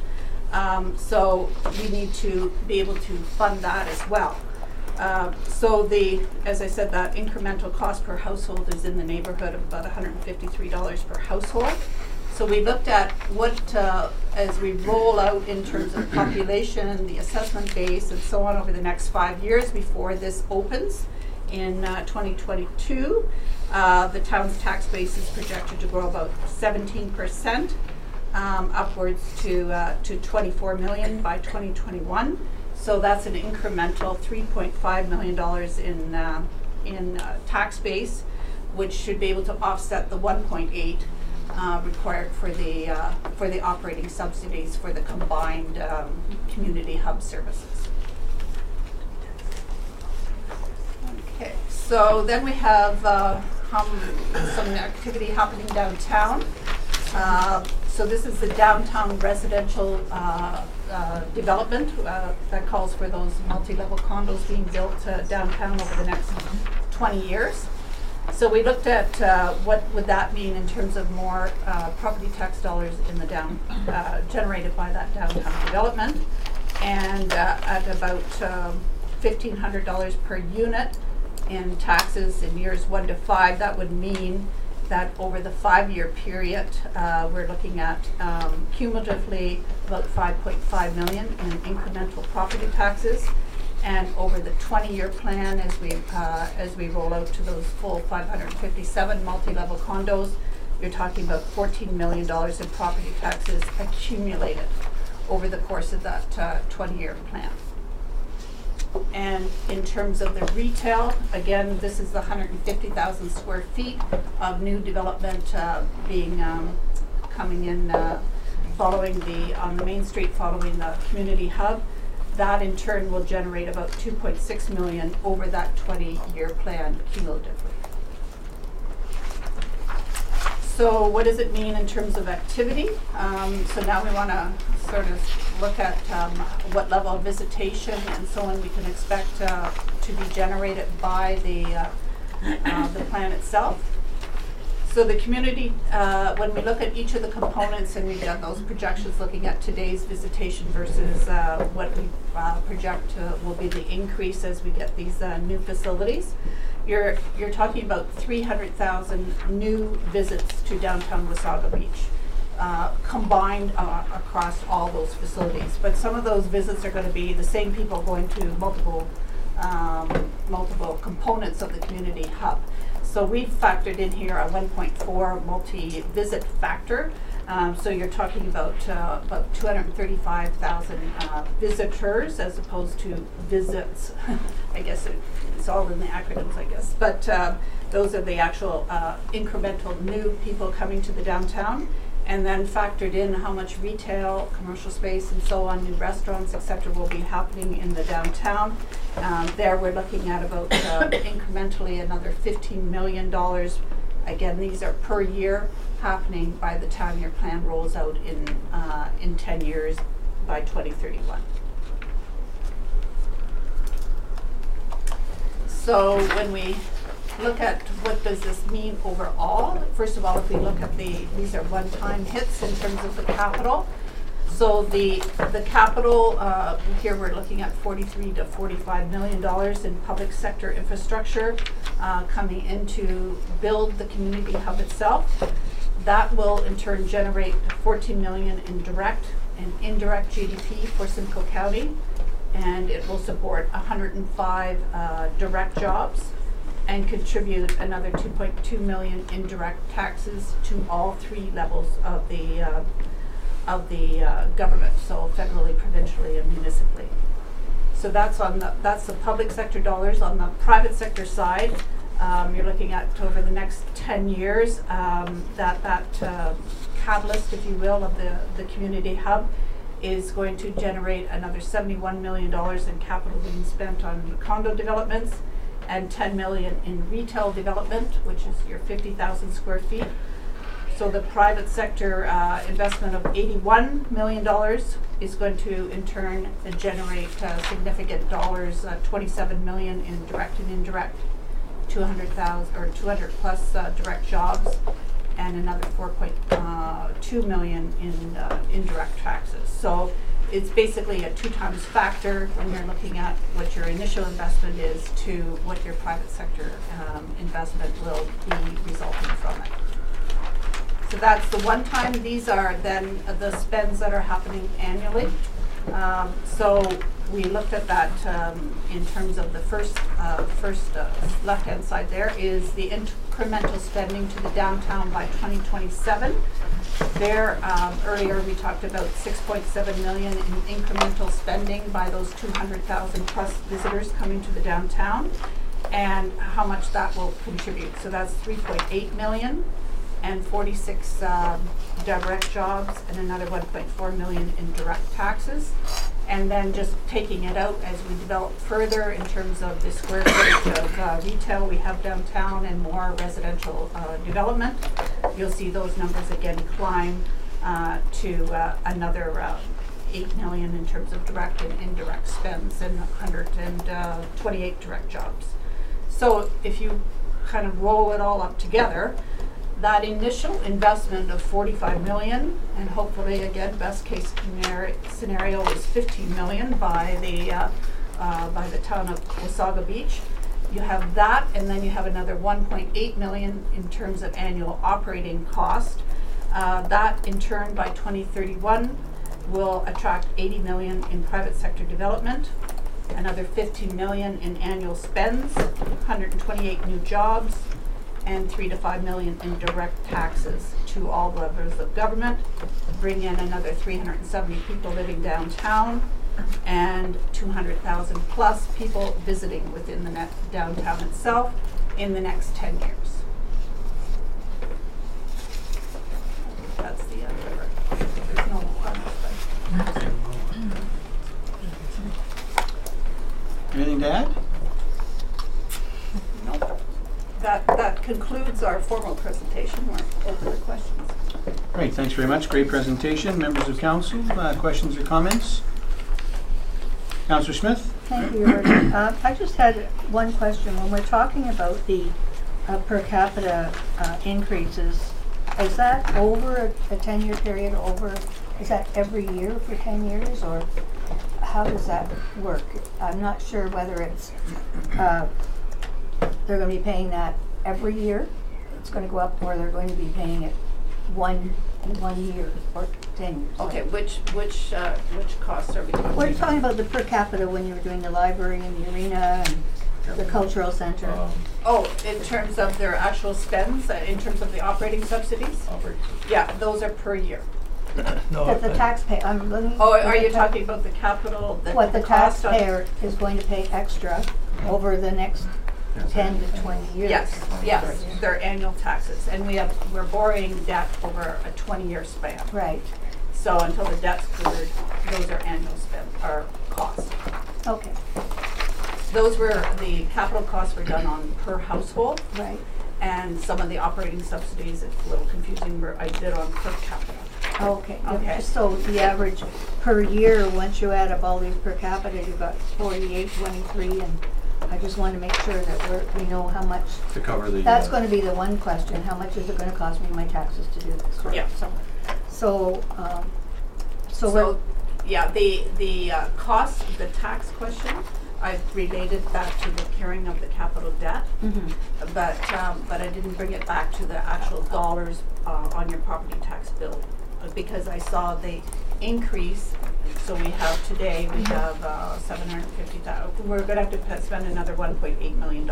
S4: So we need to be able to fund that as well. So as I said, that incremental cost per household is in the neighborhood of about $153 per household. So we looked at what, as we roll out in terms of population, the assessment base, and so on over the next 5 years before this opens in 2022, the town's tax base is projected to grow about 17%, upwards to 24 million by 2021. So that's an incremental $3.5 million in tax base, which should be able to offset the 1.8 required for the operating subsidies for the combined community hub services. Okay, so then we have some activity happening downtown. So this is the downtown residential development that calls for those multi-level condos being built downtown over the next 20 years. So we looked at what would that mean in terms of more property tax dollars in the generated by that downtown development, and at about $1,500 per unit in taxes in years 1 to 5, that would mean that over the 5-year period, we're looking at cumulatively about $5.5 million in incremental property taxes. And over the 20-year plan, as we roll out to those full 557 multi-level condos, you're talking about $14 million in property taxes accumulated over the course of that 20-year plan. And in terms of the retail, again, this is the 150,000 square feet of new development coming in on the main street following the community hub. That in turn will generate about $2.6 million over that 20-year plan cumulatively. So what does it mean in terms of activity? So now we want to sort of look at what level of visitation and so on we can expect to be generated by the plan itself. So the community, when we look at each of the components, and we've done those projections looking at today's visitation versus what we project will be the increase as we get these new facilities, you're talking about 300,000 new visits to downtown Wasaga Beach, combined across all those facilities. But some of those visits are going to be the same people going to multiple components of the community hub. So we've factored in here a 1.4 multi-visit factor. So you're talking about 235,000 visitors as opposed to visits. I guess it's all in the acronyms, I guess. But those are the actual incremental new people coming to the downtown. And then factored in how much retail, commercial space, and so on, new restaurants, etc., will be happening in the downtown. There we're looking at about incrementally another $15 million. Again, these are per year, happening by the time your plan rolls out in 10 years by 2031. So when we look at what does this mean overall, first of all, if we look at these are one-time hits in terms of the capital. So the capital, here we're looking at $43 to $45 million in public sector infrastructure coming in to build the community hub itself. That will in turn generate $14 million in direct and indirect GDP for Simcoe County, and it will support 105 direct jobs and contribute another $2.2 million in direct taxes to all three levels of the government, so federally, provincially, and municipally. So that's the public sector dollars. On the private sector side, you're looking at over the next 10 years that catalyst, if you will, of the community hub is going to generate another $71 million in capital being spent on condo developments and $10 million in retail development, which is your 50,000 square feet. So the private sector investment of $81 million is going to in turn generate significant dollars, $27 million in direct and indirect, 200,000 or 200 plus direct jobs, and another 4.2 million in indirect taxes. So it's basically a 2 times factor when you're looking at what your initial investment is to what your private sector investment will be resulting from it. So that's the one time. These are then the spends that are happening annually. So we looked at that in terms of the first left-hand side there is the incremental spending to the downtown by 2027. There, earlier we talked about 6.7 million in incremental spending by those 200,000 plus visitors coming to the downtown, and how much that will contribute. So that's 3.8 million and 46 direct jobs and another 1.4 million in direct taxes. And then just taking it out as we develop further in terms of the square footage of retail we have downtown and more residential development, you'll see those numbers again climb to another 8 million in terms of direct and indirect spends and 128 direct jobs. So if you kind of roll it all up together, that initial investment of 45 million, and hopefully again best case scenario is 15 million by the town of Wasaga Beach. You have that, and then you have another 1.8 million in terms of annual operating cost. That in turn by 2031 will attract 80 million in private sector development, another 15 million in annual spends, 128 new jobs, and 3 to 5 million in direct taxes to all levels of government, bring in another 370 people living downtown, and 200,000 plus people visiting within the downtown itself in the next 10 years. That's the end of it. There's no
S1: Anything to add?
S4: Nope. That concludes our formal presentation. We're open to questions.
S1: Great, thanks very much. Great presentation. Members of council, questions or comments? Councillor Smith?
S6: Thank you, Jordan. I just had one question. When we're talking about the per capita increases, is that over a 10-year period, is that every year for 10 years, or how does that work? I'm not sure whether it's they're going to be paying that every year, it's going to go up, or they're going to be paying it one year or 10 years.
S4: Okay, which costs are we talking about?
S6: We're talking about the per capita when you were doing the library and the arena and the cultural center.
S4: Oh, in terms of their actual spends, in terms of the operating subsidies?
S3: Operating system.
S4: Yeah, those are per year.
S7: No,
S6: That the taxpayer, I'm looking.
S4: Oh, are you talking about the capital,
S6: What the
S4: cost on-
S6: taxpayer is going to pay extra over the next 10 to 20 years?
S4: Yes, they're annual taxes, and we're borrowing debt over a 20-year span.
S6: Right,
S4: So until the debt's cleared, those are annual spend, or costs.
S6: okay,
S4: The capital costs were done on per household,
S6: right,
S4: and some of the operating subsidies, it's a little confusing, I did on per capita.
S6: okay.
S4: Okay.
S6: Just so the average per year, once you add up all these per capita, you've got 48, 23, and I just want to make sure that we know how much.
S3: To cover the.
S6: That's going to be the one question, how much is it going to cost me my taxes to do this? Right?
S4: Yeah.
S6: So we're,
S4: So, yeah, the cost, the tax question, I've related that to the carrying of the capital debt, but I didn't bring it back to the actual dollars on your property tax bill, because I saw the increase. So we have today, we have 750,000. We're going to have to spend another $1.8 million.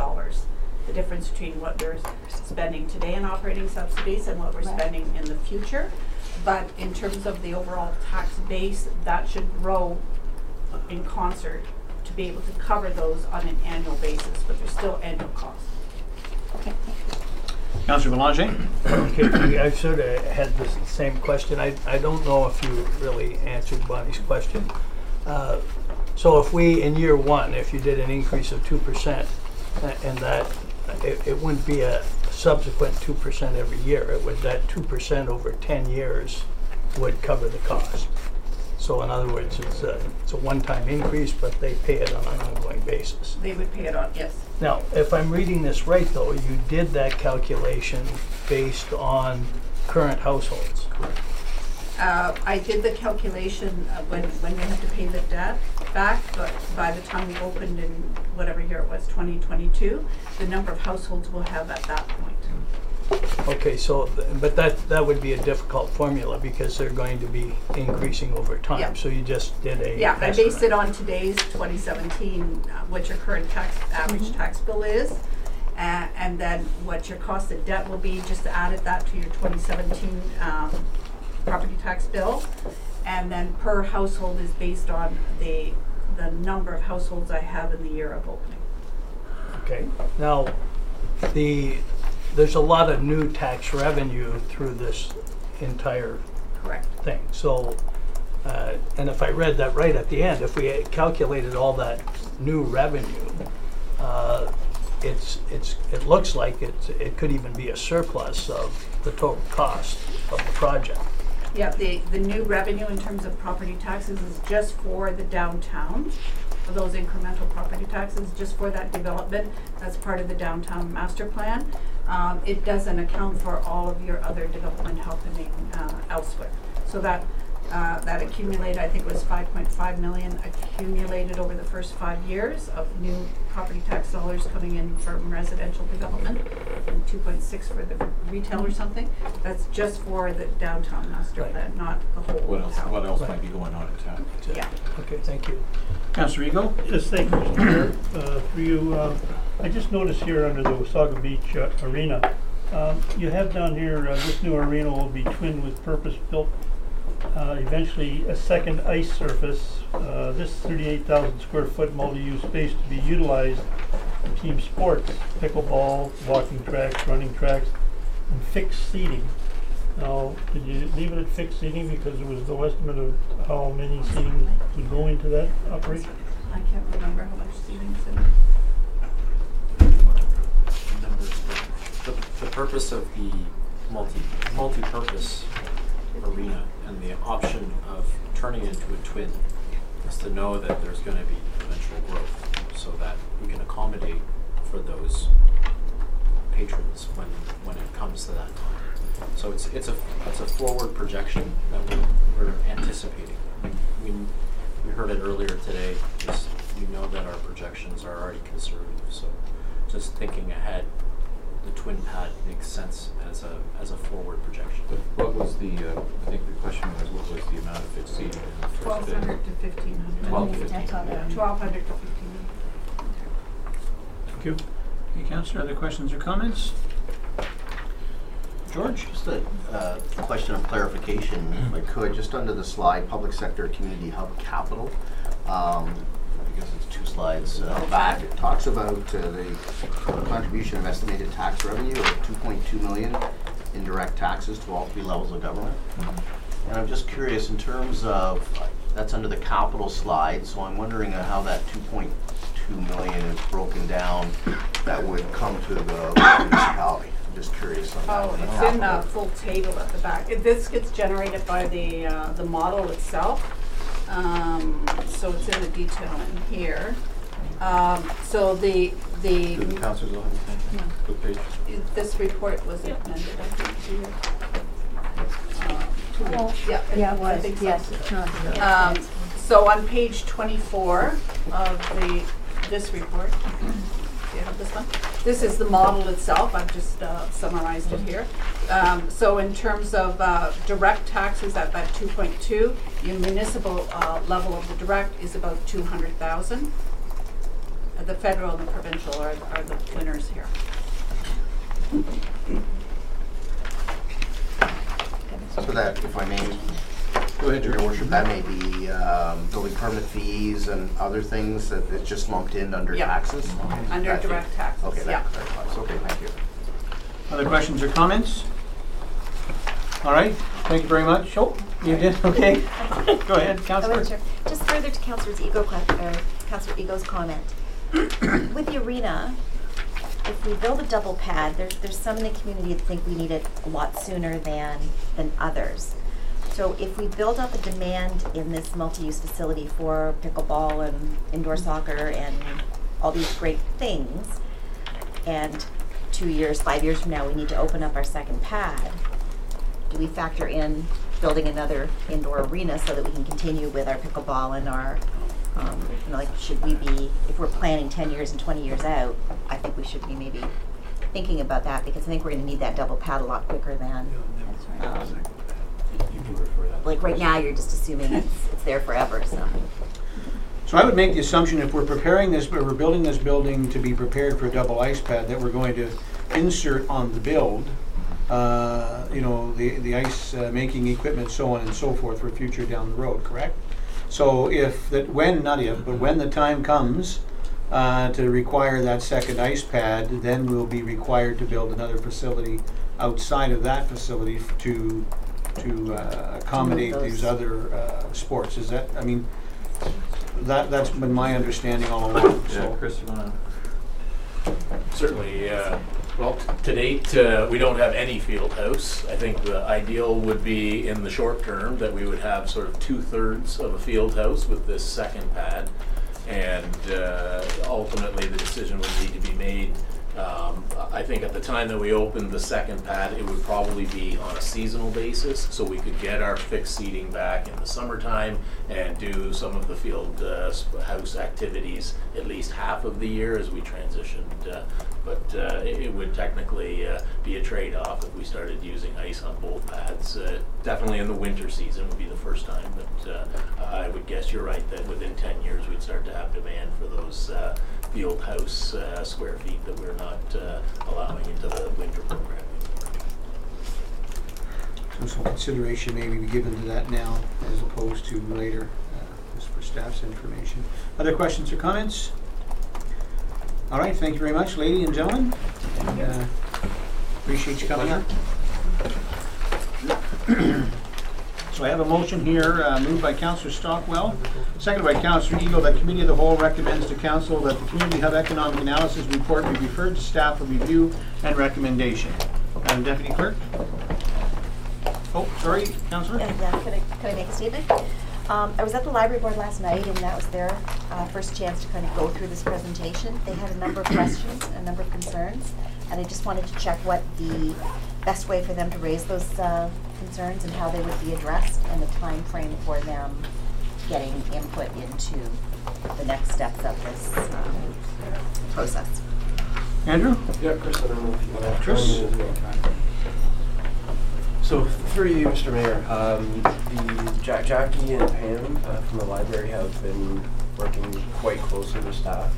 S4: The difference between what we're spending today in operating subsidies and what we're
S6: Right.
S4: spending in the future. But in terms of the overall tax base, that should grow in concert to be able to cover those on an annual basis, but there's still annual costs.
S1: Councillor Belanger?
S7: okay, I sort of had the same question. I don't know if you really answered Bonnie's question. So if we, in year one, if you did an increase of 2%, and that, it wouldn't be a subsequent 2% every year. It would, that 2% over 10 years would cover the cost. So in other words, it's a one-time increase, but they pay it on an ongoing basis.
S4: They would pay it on, yes.
S7: Now, if I'm reading this right, though, you did that calculation based on current households.
S4: I did the calculation when we had to pay the debt back, but by the time we opened in whatever year it was, 2022, the number of households we'll have at that point.
S7: Okay, so, but that would be a difficult formula because they're going to be increasing over time.
S4: Yeah.
S7: So you just did a
S4: Yeah, I based it
S7: estimate.
S4: on today's 2017, what your current average tax bill is, and then what your cost of debt will be, just added that to your 2017 property tax bill. And then per household is based on the number of households I have in the year of opening.
S7: Okay, now, there's a lot of new tax revenue through this entire
S4: Correct.
S7: thing. So, and if I read that right at the end, if we calculated all that new revenue, it looks like it could even be a surplus of the total cost of the project.
S4: Yeah, the new revenue in terms of property taxes is just for the downtown, for those incremental property taxes, just for that development. That's part of the downtown master plan. It doesn't account for all of your other development happening elsewhere. So that accumulated, I think it was 5.5 million accumulated over the first 5 years of new property tax dollars coming in from residential development, and 2.6 for the retail or something. That's just for the downtown master
S7: Right.
S4: plan, not the whole town.
S3: What else
S7: Right.
S3: might be going on in town?
S4: Yeah.
S7: Okay, thank you.
S1: Councillor Eagle?
S8: Yes, thank you, Mr. Chair. For you, I just noticed here under the Wasaga Beach Arena, you have down here, this new arena will be twinned with purpose-built, eventually a second ice surface. This 38,000 square foot multi-use space to be utilized for team sports, pickleball, walking tracks, running tracks, and fixed seating. Now, did you leave it at fixed seating because there was no estimate of how many seating would go into that operation?
S4: I can't remember how much seating's in it.
S5: The purpose of the multi-purpose arena and the option of turning it into a twin is to know that there's going to be eventual growth, so that we can accommodate for those patrons when it comes to that time. So it's a forward projection that we're anticipating. We heard it earlier today. We know that our projections are already conservative. So just thinking ahead, the twin pad makes sense as a forward projection.
S3: What was the, I think the question was, what was the amount of fixed seating in the first bid?
S4: 1,200 to 1,500.
S3: 12 to
S6: That's all
S3: 15.
S6: right.
S4: 1,200 to 1,500.
S8: Thank you.
S1: Okay, Councillor, other questions or comments? George?
S9: Just a question of clarification, if I could, just under the slide, Public Sector Community Hub Capital. I guess it's 2 slides back. It talks about the contribution of estimated tax revenue of $2.2 million in direct taxes to all 3 levels of government. And I'm just curious, in terms of, that's under the capital slide, so I'm wondering how that $2.2 million is broken down that would come to the municipality. I'm just curious on that.
S4: Oh, it's in a full table at the back. This gets generated by the model itself. So it's in the detail in here. So the
S3: Councillors will have the page.
S4: this report was amended, I think, yeah,
S6: Yeah, it
S4: I
S6: was,
S4: think so.
S6: yes, it's not here.
S4: So on page 24 of this report, do you have this one? This is the model itself. I've just summarized it here. So in terms of direct taxes at that 2.2, the municipal level of the direct is about 200,000. The federal and the provincial are the winners here.
S9: So that, if I may,
S1: Go ahead,
S9: Your
S1: George.
S9: Worship, that may be building permit fees and other things that it's just lumped in under
S4: Yeah.
S9: taxes?
S4: Under
S9: That fee.
S4: direct taxes,
S9: Okay,
S4: yeah.
S9: that clarifies. Okay, thank you.
S1: Other questions or comments? All right, thank you very much. Oh, you did, okay. Go ahead, Councillor.
S10: Just further to Councillor Ego's comment. With the arena, if we build a double pad, there's some in the community that think we need it a lot sooner than others. So if we build up a demand in this multi-use facility for pickleball and indoor soccer and all these great things, and 2 years, 5 years from now, we need to open up our second pad, do we factor in building another indoor arena so that we can continue with our pickleball and our, should we be, if we're planning 10 years and 20 years out, I think we should be maybe thinking about that, because I think we're going to need that double pad a lot quicker than,
S5: You can refer that.
S10: like right now, you're just assuming it's there forever, so.
S1: So I would make the assumption if we're preparing this, we're building this building to be prepared for a double ice pad, that we're going to insert on the build, the ice making equipment, so on and so forth for future down the road, correct? So when the time comes to require that second ice pad, then we'll be required to build another facility outside of that facility to accommodate these other sports. Is that, that's been my understanding all along.
S3: Yeah,
S1: So.
S3: Chris, you want to?
S11: Certainly, well, to date, we don't have any field house. I think the ideal would be in the short term that we would have sort of 2/3 of a field house with this second pad. And ultimately, the decision would need to be made. I think at the time that we opened the second pad, it would probably be on a seasonal basis, so we could get our fixed seating back in the summertime and do some of the field house activities at least half of the year as we transitioned. But it would technically be a trade-off if we started using ice on both pads. Definitely in the winter season would be the first time, but I would guess you're right that within 10 years we'd start to have demand for those field house square feet that we're not allowing into the winter program.
S1: So some consideration may be given to that now as opposed to later, just for staff's information. Other questions or comments? All right, thank you very much, ladies and gentlemen. And, appreciate you coming up. So I have a motion here, moved by Councillor Stockwell, seconded by Councillor Eagle, that Committee of the Whole recommends to Council that the Community Hub Economic Analysis Report be referred to staff for review and recommendation. Madam Deputy Clerk? Oh, sorry, Councillor?
S10: Yeah, can I make a statement? I was at the library board last night, and that was their first chance to kind of go through this presentation. They had a number of questions, a number of concerns, and I just wanted to check what the best way for them to raise those concerns and how they would be addressed, and the time frame for them getting input into the next steps of this process.
S1: Andrew?
S2: Yeah, Chris, I don't know if you want to
S1: Chris?
S2: chime in as well. So through you, Mr. Mayor, Jackie and Pam from the library have been working quite closely with staff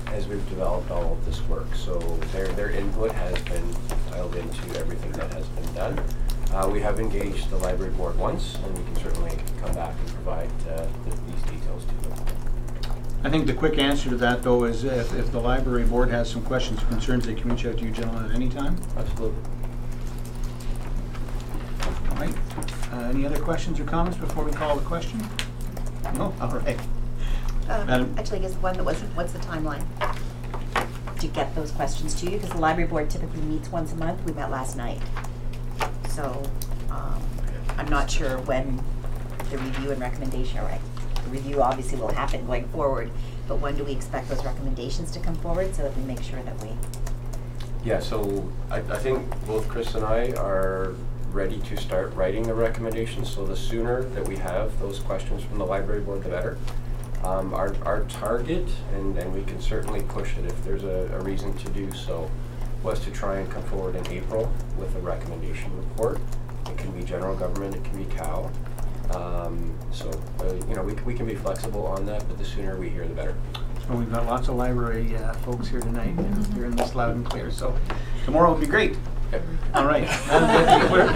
S2: as we've developed all of this work. So their input has been dialed into everything that has been done. We have engaged the library board once, and we can certainly come back and provide these details to them.
S1: I think the quick answer to that, though, is if the library board has some questions or concerns, they can reach out to you gentlemen at any time.
S2: Absolutely.
S1: All right. Any other questions or comments before we call the question? No? All right. Madam-
S10: Actually, I guess one that wasn't, what's the timeline to get those questions to you? Because the library board typically meets once a month. We met last night. So I'm not sure when the review and recommendation, or the review obviously will happen going forward, but when do we expect those recommendations to come forward so that we make sure that we...
S2: Yeah, so I think both Chris and I are ready to start writing the recommendations, so the sooner that we have those questions from the library board, the better. Our target, and we can certainly push it if there's a reason to do so, was to try and come forward in April with a recommendation report. It can be general government, it can be CAL. You know, we can be flexible on that, but the sooner we hear, the better.
S1: So we've got lots of library folks here tonight, and hearing this loud and clear. So tomorrow will be great.
S2: Yep.
S1: All right. Madam Deputy Clerk.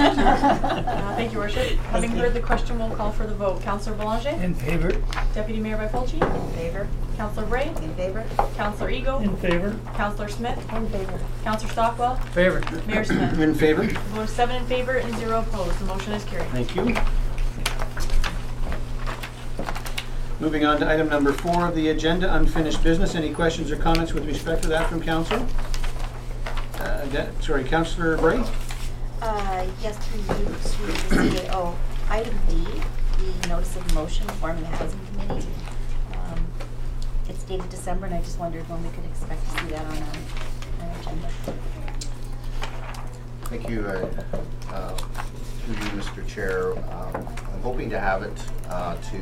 S12: Thank you, Worship. Having heard the question, we'll call for the vote. Councillor Boulanger?
S7: In favor?
S12: Deputy Mayor Bifulci?
S10: In favor?
S12: Councillor Bray?
S10: In favor?
S12: Councillor Ego?
S8: In favor?
S12: Councillor Smith?
S10: In favor.
S12: Councillor Stockwell?
S7: Favor.
S12: Mayor Smith?
S1: In favor?
S12: Vote of 7 in favor and 0 opposed. The motion is carried.
S1: Thank you. Moving on to item number 4 of the agenda, unfinished business. Any questions or comments with respect to that from council? Councillor Bray?
S10: Yes, through you, to the CAO. Item D, the notice of motion forming the housing committee. It's dated December, and I just wondered when we could expect to see that on our agenda.
S9: Thank you, through you, Mr. Chair. I'm hoping to have it to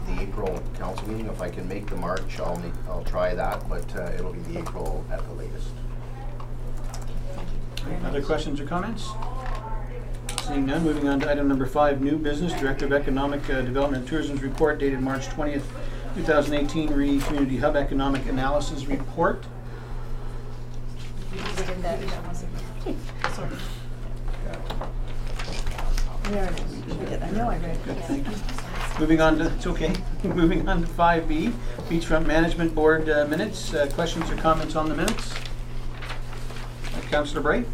S9: the April council meeting. If I can make the March, I'll try that, but it'll be the April at the latest.
S1: Other questions or comments? Seeing none, moving on to item number 5, new business. Director of Economic Development and Tourism's report dated March 20th, 2018, Community Hub Economic Analysis Report.
S10: You just did that.
S12: Sorry.
S6: There it is. I know I read
S1: Good,
S6: it.
S1: thank you. Moving on to, it's okay. Moving on to 5B, Beachfront Management Board minutes. Questions or comments on the minutes? Councillor Bray?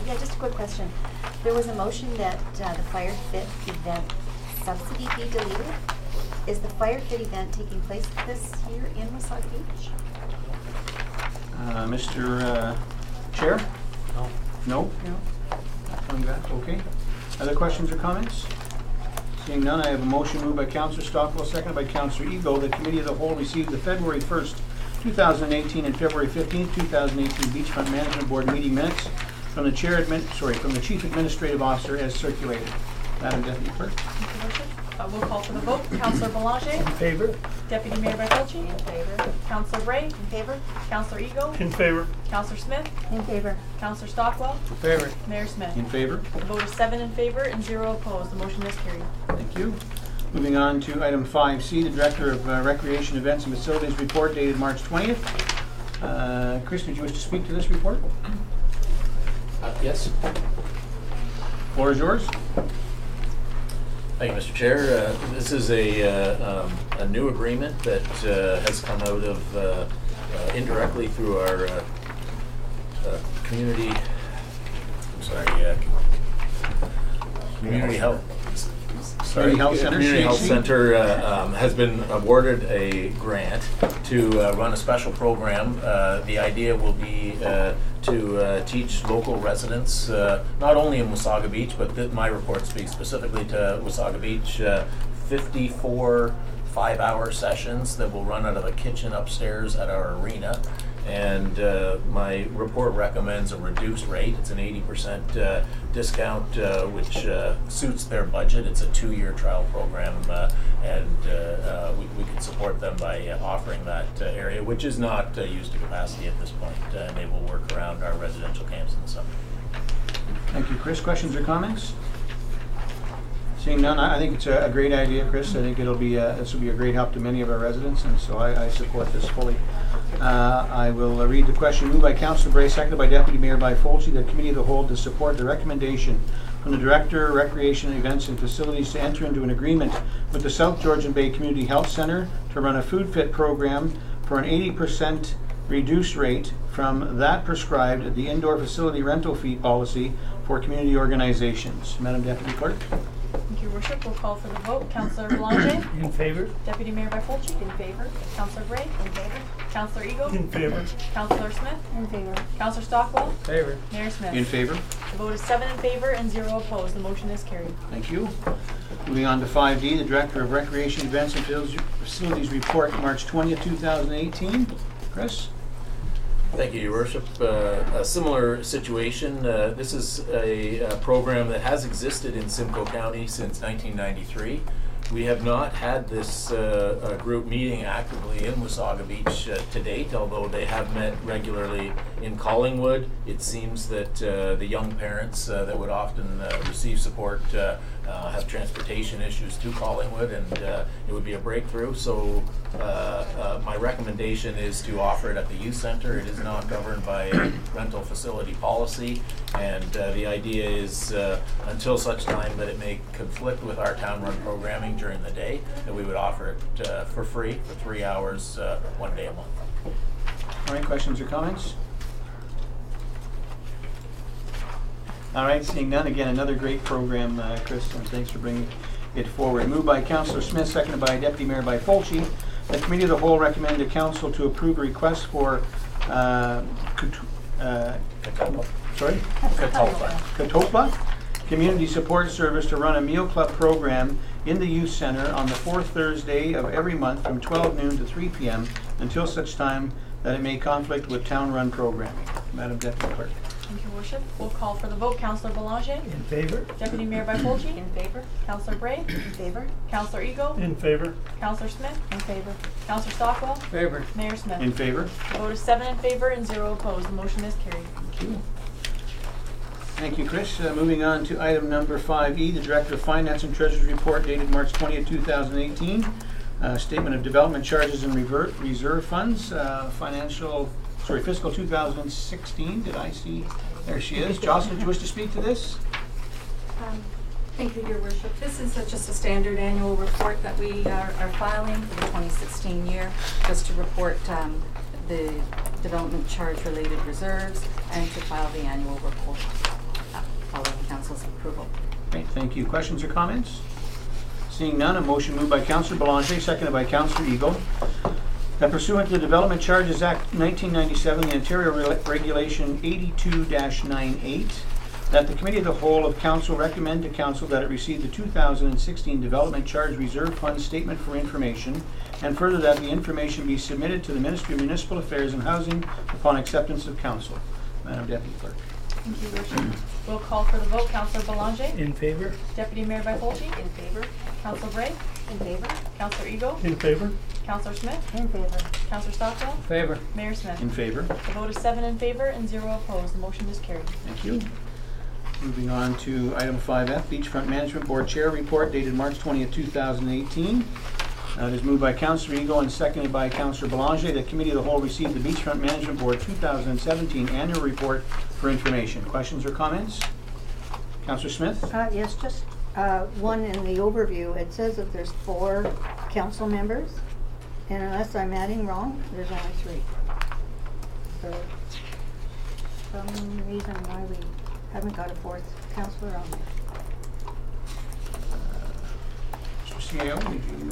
S10: Yeah, just a quick question. There was a motion that the Fire Fit event subsidy be deleted. Is the Fire Fit event taking place this year in Wasaga Beach?
S1: Mr. Chair?
S5: No.
S1: No?
S10: No.
S1: Not coming back, okay. Other questions or comments? Seeing none, I have a motion moved by Councillor Stockwell, seconded by Councillor Ego. The Committee of the Whole received the February 1st, 2018 and February 15th, 2018 Beachfront Management Board meeting minutes from the from the Chief Administrative Officer as circulated. Madam Deputy Clerk.
S12: Thank you, Worship. We'll call for the vote. Councillor Boulanger?
S7: In favor?
S12: Deputy Mayor Bifulci?
S10: In favor?
S12: Councillor Bray?
S10: In favor?
S12: Councillor Ego?
S8: In favor?
S12: Councillor Smith?
S6: In favor?
S12: Councillor Stockwell?
S1: In favor.
S12: Mayor Smith?
S1: In favor.
S12: The vote is 7 in favor and 0 opposed. The motion is carried.
S1: Thank you. Moving on to item 5C, the Director of Recreation Events and Facilities report dated March 20th. Chris, did you wish to speak to this report?
S11: Yes.
S1: Floor is yours.
S11: Thank you, Mr. Chair. This is a new agreement that has come out of indirectly through our community. I'm sorry, community health.
S1: Community Health Center,
S11: Community Health
S1: CHC.
S11: Center has been awarded a grant to run a special program. The idea will be to teach local residents, not only in Wasaga Beach, but my report speaks specifically to Wasaga Beach, 54 5-hour sessions that will run out of a kitchen upstairs at our arena. And my report recommends a reduced rate. It's an 80% discount, which suits their budget. It's a 2-year trial program, and we can support them by offering that area, which is not used to capacity at this point. And they will work around our residential camps in the summer.
S1: Thank you, Chris. Questions or comments? Seeing none, I think it's a great idea, Chris. I think it'll be this will be a great help to many of our residents, and so I support this fully. I will read the question. Moved by Councillor Bray, seconded by Deputy Mayor Byfolchi, the Committee of the Whole to support the recommendation from the Director, Recreation, Events and Facilities to enter into an agreement with the South Georgian Bay Community Health Centre to run a food fit program for an 80% reduced rate from that prescribed at the indoor facility rental fee policy for community organizations. Madam Deputy Clerk.
S12: Thank you, Your Worship. We'll call for the vote. Councillor Belanger.
S8: In favor?
S12: Deputy Mayor Byfolchi. In favor. Councillor Bray.
S10: In favor?
S12: Councillor Eagle.
S8: In favor.
S12: Councillor Smith.
S6: In favor.
S12: Councillor Stockwell.
S7: Favor.
S12: Mayor Smith.
S1: In favor.
S12: The vote is 7 in favor and 0 opposed. The motion is carried.
S1: Thank you. Moving on to 5D, the Director of Recreation, Events and Facilities Report, March 20th, 2018. Chris?
S11: Thank you, Your Worship. A similar situation. This is a program that has existed in Simcoe County since 1993. We have not had this group meeting actively in Wasaga Beach to date, although they have met regularly in Collingwood. It seems that the young parents that would often receive support have transportation issues to Collingwood, and it would be a breakthrough. So my recommendation is to offer it at the youth center. It is not governed by rental facility policy, and the idea is until such time that it may conflict with our town run programming during the day, that we would offer it for free for 3 hours, 1 day a month.
S1: All right, questions or comments? All right, seeing none, again, another great program, Chris, and thanks for bringing it forward. Moved by Councillor Smith, seconded by Deputy Mayor Byfolchi. The Committee of the Whole recommended Council to approve a request for Katopla Community Support Service to run a meal club program in the Youth Center on the fourth Thursday of every month from 12 noon to 3 p.m. until such time that it may conflict with town-run programming. Madam Deputy Clerk.
S12: Thank you, Worship. We'll call for the vote. Councillor Belanger.
S8: In favor?
S12: Deputy Mayor Byfolchi.
S10: In favor?
S12: Councillor Bray.
S10: In favor?
S12: Councillor Eagle.
S8: In favor?
S12: Councillor Smith.
S6: In favor.
S12: Councillor Stockwell.
S7: Favor.
S12: Mayor Smith.
S1: In favor?
S12: The vote is 7 in favor and 0 opposed. The motion is carried.
S1: Thank you. Thank you, Chris. Moving on to item number 5E, the Director of Finance and Treasury Report dated March 20th, 2018. Statement of Development Charges and Reserve Funds, fiscal 2016. Did I see? There she is. Jocelyn, do you wish to speak to this?
S13: Thank you, Your Worship. This is just a standard annual report that we are filing for the 2016 year, just to report the development charge related reserves and to file the annual report following Council's approval.
S1: Great, thank you. Questions or comments? Seeing none, a motion moved by Councillor Belanger, seconded by Councillor Eagle. That pursuant to the Development Charges Act 1997, the Ontario Regulation 82-98, that the Committee of the Whole of Council recommend to Council that it receive the 2016 Development Charge Reserve Fund Statement for information, and further that the information be submitted to the Ministry of Municipal Affairs and Housing upon acceptance of Council. Madam Deputy Clerk.
S12: Thank you, Worship. We'll call for the vote. Councillor Belanger.
S8: In favor?
S12: Deputy Mayor Byfolchi.
S10: In favor?
S12: Councillor Bray.
S10: In favor?
S12: Councillor Eagle.
S8: In favor?
S12: Councillor Smith.
S6: In favor.
S12: Councillor Stockwell.
S7: Favor.
S12: Mayor Smith.
S1: In favor?
S12: The vote is 7 in favor and 0 opposed. The motion is carried.
S1: Thank you. Moving on to item 5F, Beachfront Management Board Chair Report dated March 20th, 2018. It is moved by Councillor Eagle and seconded by Councillor Belanger. The Committee of the Whole received the Beachfront Management Board 2017 Annual Report for information. Questions or comments? Councillor Smith?
S6: Yes, just one in the overview. It says that there's 4 council members, and unless I'm adding wrong, there's only 3. So, some reason why we haven't got a 4th councillor on there.
S1: Mr. CAO, would you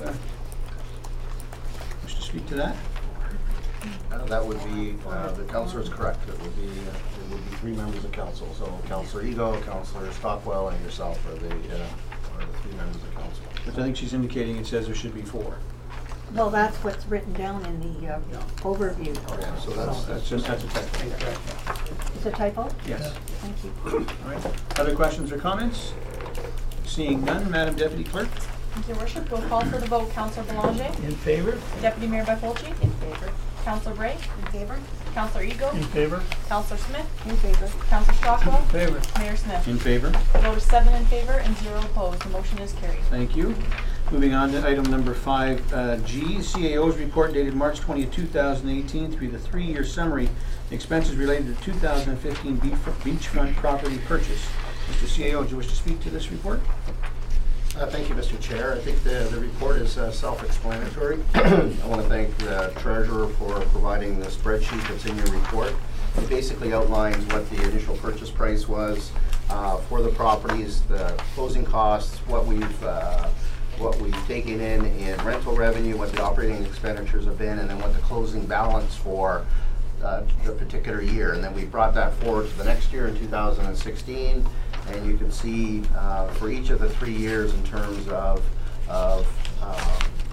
S1: wish to speak to that?
S9: That would be, the councillor is correct. It would be 3 members of council. So Councillor Ego, Councillor Stockwell, and yourself are the 3 members of council.
S1: But I think she's indicating it says there should be 4.
S6: Well, that's what's written down in the overview.
S9: Okay, so
S1: That's a typo.
S6: It's a typo?
S1: Yes.
S6: Thank you.
S1: All right. Other questions or comments? Seeing none, Madam Deputy Clerk.
S12: Thank you, Worship. We'll call for the vote. Councillor Belanger.
S8: In favor?
S12: Deputy Mayor Byfolchi.
S10: In favor?
S12: Counselor Bray?
S10: In favor?
S12: Counselor Ego?
S8: In favor?
S12: Counselor Smith?
S6: In favor.
S12: Counselor Stockwell?
S7: Favor.
S12: Mayor Smith?
S1: In favor?
S12: Vote is 7 in favor and 0 opposed. The motion is carried.
S1: Thank you. Moving on to item number 5G, CAO's report dated March 20, 2018 through the 3-year summary expenses related to 2015 beachfront property purchase. Mr. CAO, do you wish to speak to this report?
S9: Thank you, Mr. Chair. I think the report is self-explanatory. I want to thank the treasurer for providing the spreadsheet that's in your report. It basically outlines what the initial purchase price was for the properties, the closing costs, what we've taken in rental revenue, what the operating expenditures have been, and then what the closing balance for the particular year. And then we brought that forward to the next year in 2016. And you can see for each of the 3 years in terms of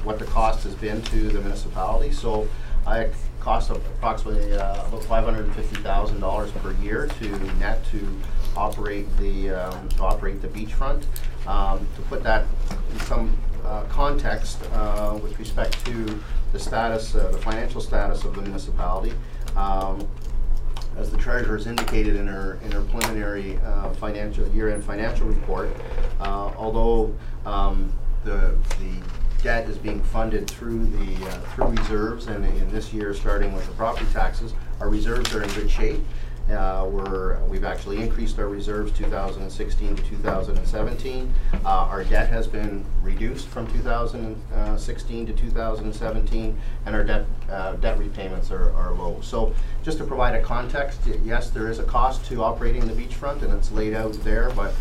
S9: what the cost has been to the municipality. So it costs approximately about $550,000 per year to net to operate the beachfront. To put that in some context with respect to the status, the financial status of the municipality. As the treasurer has indicated in her preliminary year-end financial report, although the debt is being funded through reserves, and in this year, starting with the property taxes, our reserves are in good shape. We've actually increased our reserves 2016 to 2017. Our debt has been reduced from 2016 to 2017, and our debt repayments are low. So just to provide a context, yes, there is a cost to operating the beachfront, and it's laid out there, but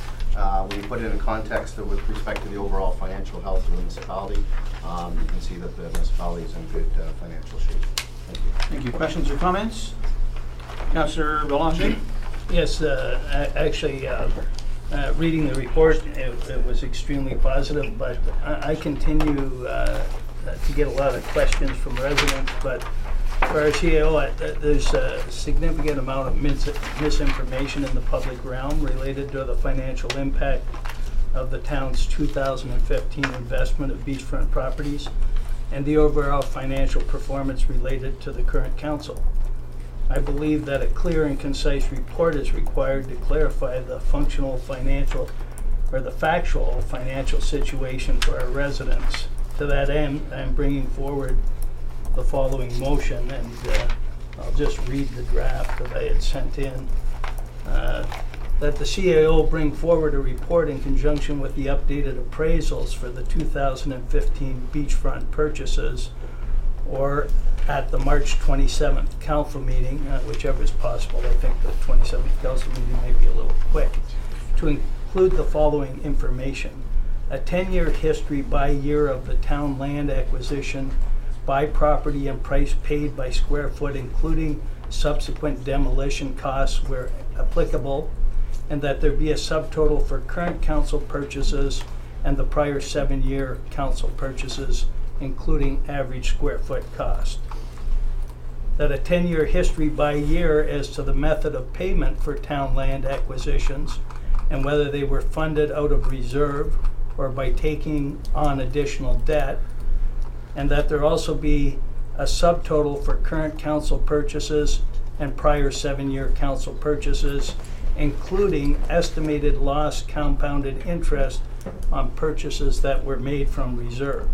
S9: when you put it in context with respect to the overall financial health of the municipality, you can see that the municipality is in good financial shape. Thank you.
S1: Thank you. Questions or comments? Councillor Belanger?
S7: Yes, actually, reading the report, it was extremely positive, but I continue to get a lot of questions from residents. But for our CAO, there's a significant amount of misinformation in the public realm related to the financial impact of the town's 2015 investment of beachfront properties and the overall financial performance related to the current council. I believe that a clear and concise report is required to clarify the functional financial or the factual financial situation for our residents. To that end, I'm bringing forward the following motion, and I'll just read the draft that I had sent in. That the CAO bring forward a report in conjunction with the updated appraisals for the 2015 beachfront purchases, or at the March 27th council meeting, whichever is possible. I think the 27th council meeting may be a little quick, to include the following information: a 10-year history by year of the town land acquisition by property and price paid by square foot, including subsequent demolition costs where applicable, and that there be a subtotal for current council purchases and the prior 7-year council purchases, including average square foot cost. That a 10-year history by year as to the method of payment for town land acquisitions and whether they were funded out of reserve or by taking on additional debt, and that there also be a subtotal for current council purchases and prior 7-year council purchases, including estimated lost compounded interest on purchases that were made from reserve.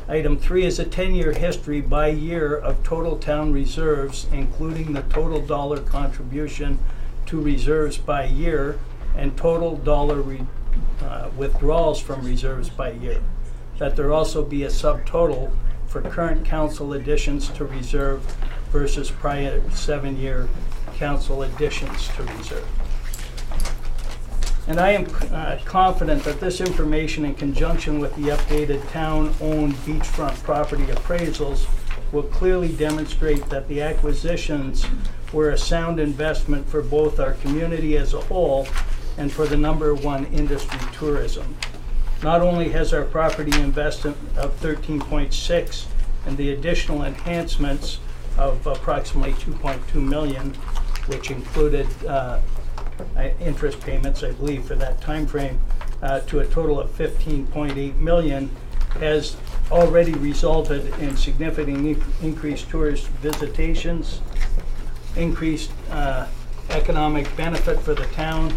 S7: Item 3 is a 10-year history by year of total town reserves, including the total dollar contribution to reserves by year and total dollar withdrawals from reserves by year. That there also be a subtotal for current council additions to reserve versus prior 7-year council additions to reserve. And I am confident that this information, in conjunction with the updated town-owned beachfront property appraisals, will clearly demonstrate that the acquisitions were a sound investment for both our community as a whole and for the #1 industry, tourism. Not only has our property investment of 13.6 and the additional enhancements of approximately 2.2 million, which included interest payments, I believe, for that time frame, to a total of 15.8 million, has already resulted in significant increased tourist visitations, increased economic benefit for the town,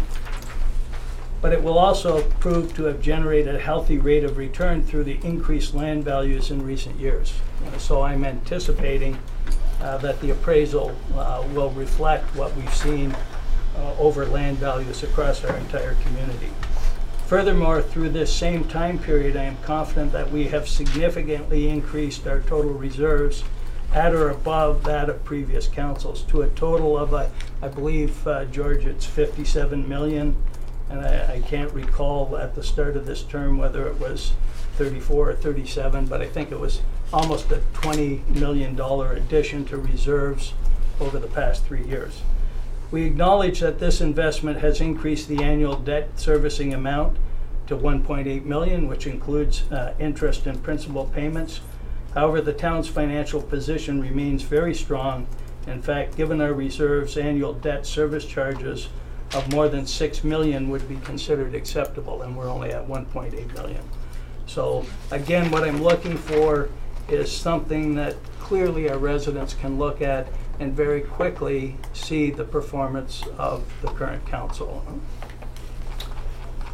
S7: but it will also prove to have generated a healthy rate of return through the increased land values in recent years. So I'm anticipating that the appraisal will reflect what we've seen over land values across our entire community. Furthermore, through this same time period, I am confident that we have significantly increased our total reserves at or above that of previous councils to a total of, I believe, George, it's 57 million. And I can't recall at the start of this term whether it was 34 or 37, but I think it was almost a $20 million addition to reserves over the past 3 years. We acknowledge that this investment has increased the annual debt servicing amount to $1.8 million, which includes interest and principal payments. However, the town's financial position remains very strong. In fact, given our reserves, annual debt service charges of more than $6 million would be considered acceptable, and we're only at $1.8 million. So again, what I'm looking for is something that clearly our residents can look at and very quickly see the performance of the current council.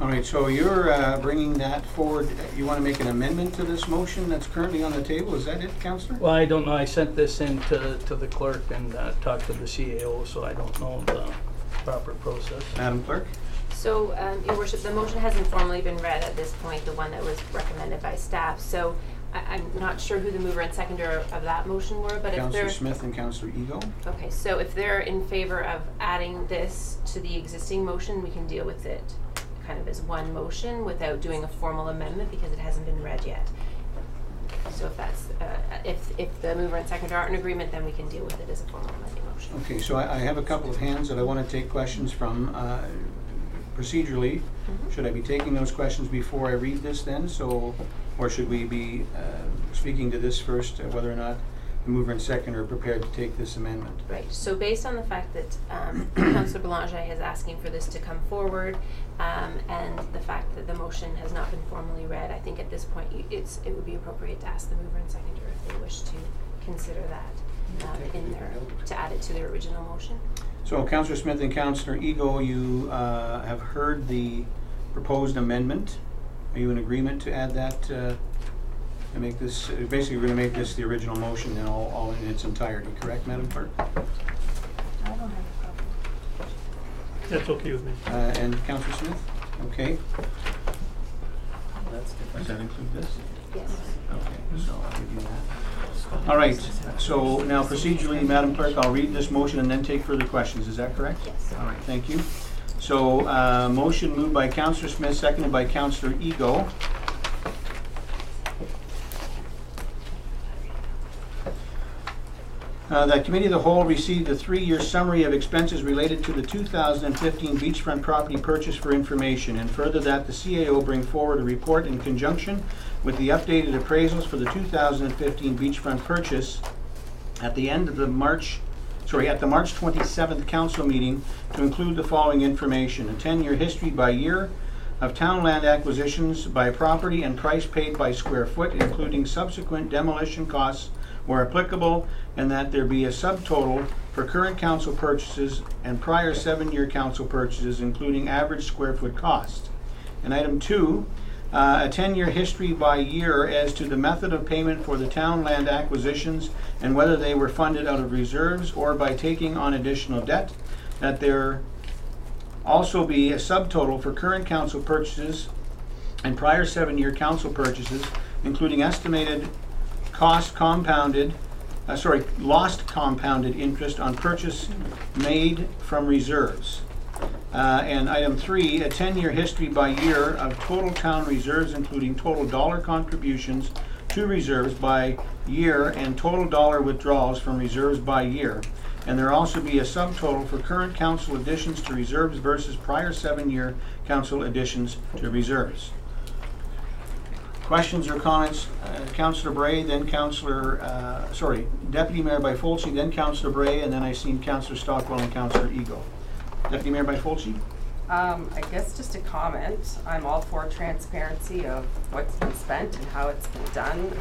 S1: All right, so you're bringing that forward. You want to make an amendment to this motion that's currently on the table? Is that it, Councillor?
S7: Well, I don't know. I sent this in to the clerk and talked to the CAO, so I don't know the proper process.
S1: Madam Clerk?
S14: So, Your Worship, the motion hasn't formally been read at this point, the one that was recommended by staff. So I'm not sure who the mover and seconder of that motion were, but if they're...
S1: Councillor Smith and Councillor Ego.
S14: Okay, so if they're in favor of adding this to the existing motion, we can deal with it kind of as one motion without doing a formal amendment because it hasn't been read yet. So if that's, if the mover and seconder aren't in agreement, then we can deal with it as a formal amending motion.
S1: Okay, so I have a couple of hands that I want to take questions from. Procedurally, should I be taking those questions before I read this then? So, or should we be speaking to this first, whether or not the mover and seconder are prepared to take this amendment?
S14: Right, so based on the fact that Councillor Belanger is asking for this to come forward, and the fact that the motion has not been formally read, I think at this point it would be appropriate to ask the mover and seconder if they wish to consider that in their, to add it to their original motion.
S1: So, Councillor Smith and Councillor Ego, you have heard the proposed amendment. Are you in agreement to add that, to make this, basically we're going to make this the original motion and all in its entirety, correct, Madam Clerk?
S6: I don't have a problem.
S8: That's okay with me.
S1: And Councillor Smith? Okay.
S9: That's
S1: Does that include this?
S14: Yes.
S1: Okay, so I'll give you that. All right, so now procedurally, Madam Clerk, I'll read this motion and then take further questions. Is that correct?
S14: Yes.
S1: All right, thank you. So, motion moved by Councillor Smith, seconded by Councillor Ego. That Committee of the Whole received a 3-year summary of expenses related to the 2015 beachfront property purchase for information, and further that the CAO bring forward a report in conjunction with the updated appraisals for the 2015 beachfront purchase at the end of the March 27th council meeting to include the following information: a 10-year history by year of town land acquisitions by property and price paid by square foot, including subsequent demolition costs where applicable, and that there be a subtotal for current council purchases and prior 7-year council purchases, including average square foot cost. And item 2, a 10-year history by year as to the method of payment for the town land acquisitions and whether they were funded out of reserves or by taking on additional debt, that there also be a subtotal for current council purchases and prior 7-year council purchases, including estimated lost compounded interest on purchase made from reserves. And item 3, a 10-year history by year of total town reserves, including total dollar contributions to reserves by year and total dollar withdrawals from reserves by year. And there also be a subtotal for current council additions to reserves versus prior 7-year council additions to reserves. Questions or comments? Councillor Bray, then Deputy Mayor Byfolchi, then Councillor Bray, and then I seen Councillor Stockwell and Councillor Ego. Deputy Mayor Byfolchi?
S15: I guess just a comment. I'm all for transparency of what's been spent and how it's been done.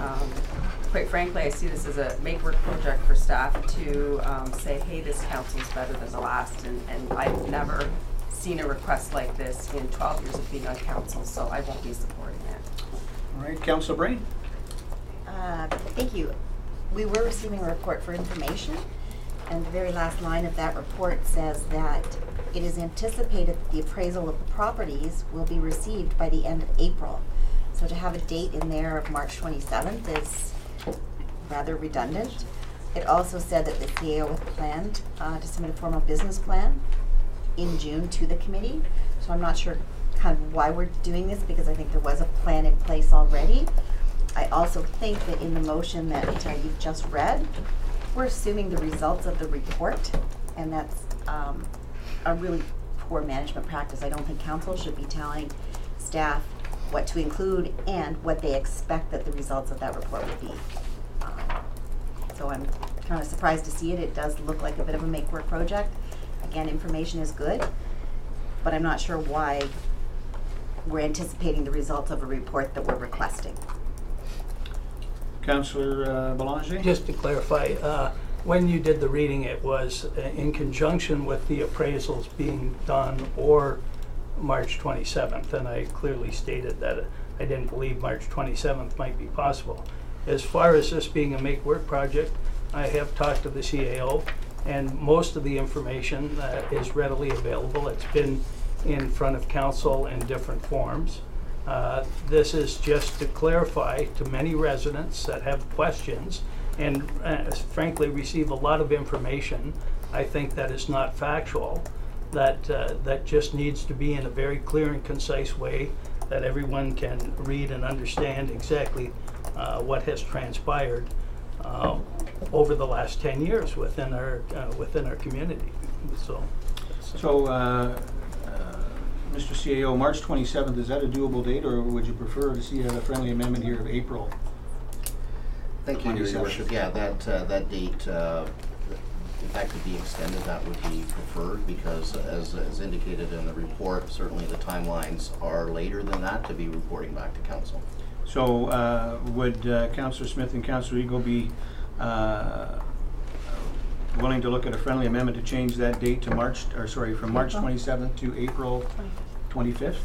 S15: Quite frankly, I see this as a make-work project for staff to say, hey, this council's better than the last, and I've never seen a request like this in 12 years of being on council, so I won't be supporting it.
S1: All right, Councillor Bray?
S10: Thank you. We were receiving a report for information, and the very last line of that report says that it is anticipated that the appraisal of the properties will be received by the end of April. So to have a date in there of March 27th is rather redundant. It also said that the CAO had planned to submit a formal business plan in June to the committee. So I'm not sure kind of why we're doing this, because I think there was a plan in place already. I also think that in the motion that you've just read, we're assuming the results of the report, and that's a really poor management practice. I don't think council should be telling staff what to include and what they expect that the results of that report would be. So I'm kind of surprised to see it. It does look like a bit of a make-work project. Again, information is good, but I'm not sure why we're anticipating the results of a report that we're requesting.
S1: Councillor Belanger?
S7: Just to clarify, when you did the reading, it was in conjunction with the appraisals being done or March 27th, and I clearly stated that I didn't believe March 27th might be possible. As far as this being a make-work project, I have talked to the CAO, and most of the information is readily available. It's been in front of council in different forms. This is just to clarify to many residents that have questions and frankly receive a lot of information, I think, that is not factual, that just needs to be in a very clear and concise way that everyone can read and understand exactly what has transpired over the last 10 years within our community. So
S1: Mr. CAO, March 27th, is that a doable date, or would you prefer to see a friendly amendment here of April?
S9: Thank you, Your Worship. Yeah, that date, if that could be extended, that would be preferred, because as indicated in the report, certainly the timelines are later than that to be reporting back to council.
S1: So would Councillor Smith and Councillor Eagle be willing to look at a friendly amendment to change that date to from March 27th to April 25th?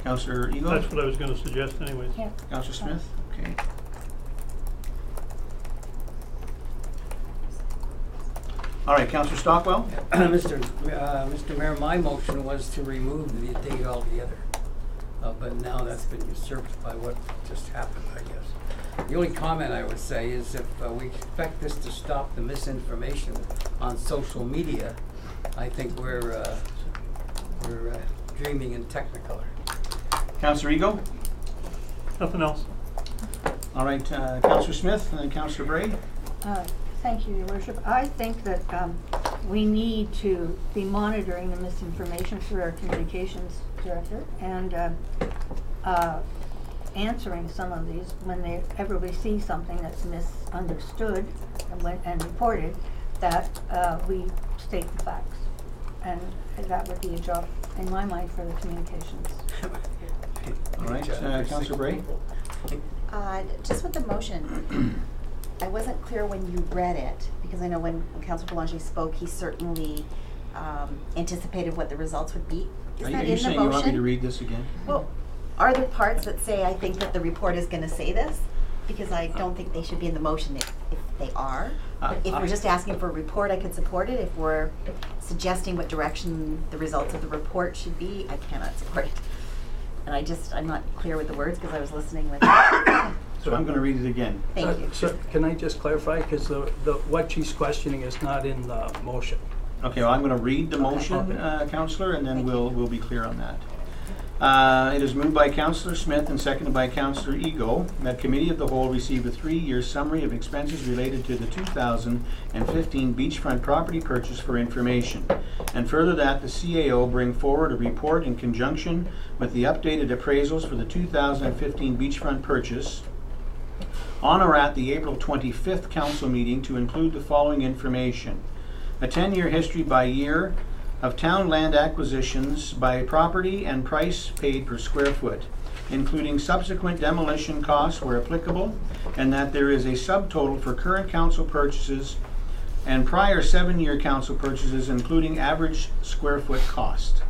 S1: Councillor Eagle?
S8: That's what I was going to suggest anyways.
S6: Yeah.
S1: Councillor Smith? Okay. All right, Councillor Stockwell?
S16: Mr. Mayor, my motion was to remove the date altogether, but now that's been usurped by what just happened, I guess. The only comment I would say is if we expect this to stop the misinformation on social media, I think we're dreaming in Technicolor.
S1: Councillor Eagle?
S8: Nothing else.
S1: All right, Councillor Smith and then Councillor Bray?
S6: Thank you, Your Worship. I think that we need to be monitoring the misinformation through our communications director and answering some of these whenever we see something that's misunderstood and reported, that we state the facts. And that would be a job, in my mind, for the communications.
S1: All right, Councillor Bray?
S10: Just with the motion, I wasn't clear when you read it, because I know when Councillor Belanger spoke, he certainly anticipated what the results would be. Is that in the motion?
S1: Are you saying you want me to read this again?
S10: Well, are there parts that say I think that the report is going to say this? Because I don't think they should be in the motion if they are. But if we're just asking for a report, I could support it. If we're suggesting what direction the results of the report should be, I cannot support it. And I'm not clear with the words because I was listening with
S1: So I'm going to read it again.
S10: Thank you.
S7: So can I just clarify, because what she's questioning is not in the motion.
S1: Okay, well, I'm going to read the motion, Councillor, and then we'll be clear on that. It is moved by Councillor Smith and seconded by Councillor Ego that Committee of the Whole receive a 3-year summary of expenses related to the 2015 beachfront property purchase for information, and further that the CAO bring forward a report in conjunction with the updated appraisals for the 2015 beachfront purchase on or at the April 25th council meeting to include the following information: a 10-year history by year of town land acquisitions by property and price paid per square foot, including subsequent demolition costs where applicable, and that there is a subtotal for current council purchases and prior 7-year council purchases, including average square foot cost.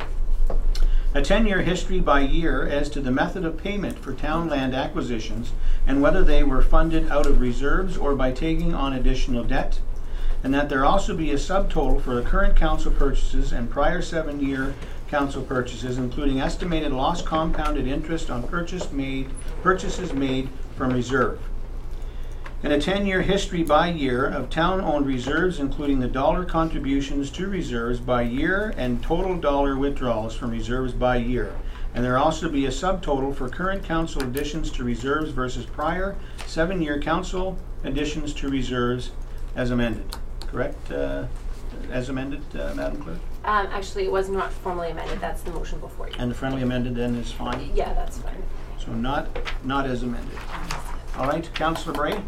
S1: A 10-year history by year as to the method of payment for town land acquisitions and whether they were funded out of reserves or by taking on additional debt, and that there also be a subtotal for the current council purchases and prior 7-year council purchases, including estimated lost compounded interest on purchases made from reserve. And a 10-year history by year of town-owned reserves, including the dollar contributions to reserves by year and total dollar withdrawals from reserves by year. And there also be a subtotal for current council additions to reserves versus prior 7-year council additions to reserves as amended. Correct? As amended, Madam Clerk?
S14: Actually, it was not formally amended. That's the motion before you.
S1: And the friendly amended then is fine?
S14: Yeah, that's fine.
S1: So not as amended. All right, Councillor Bray?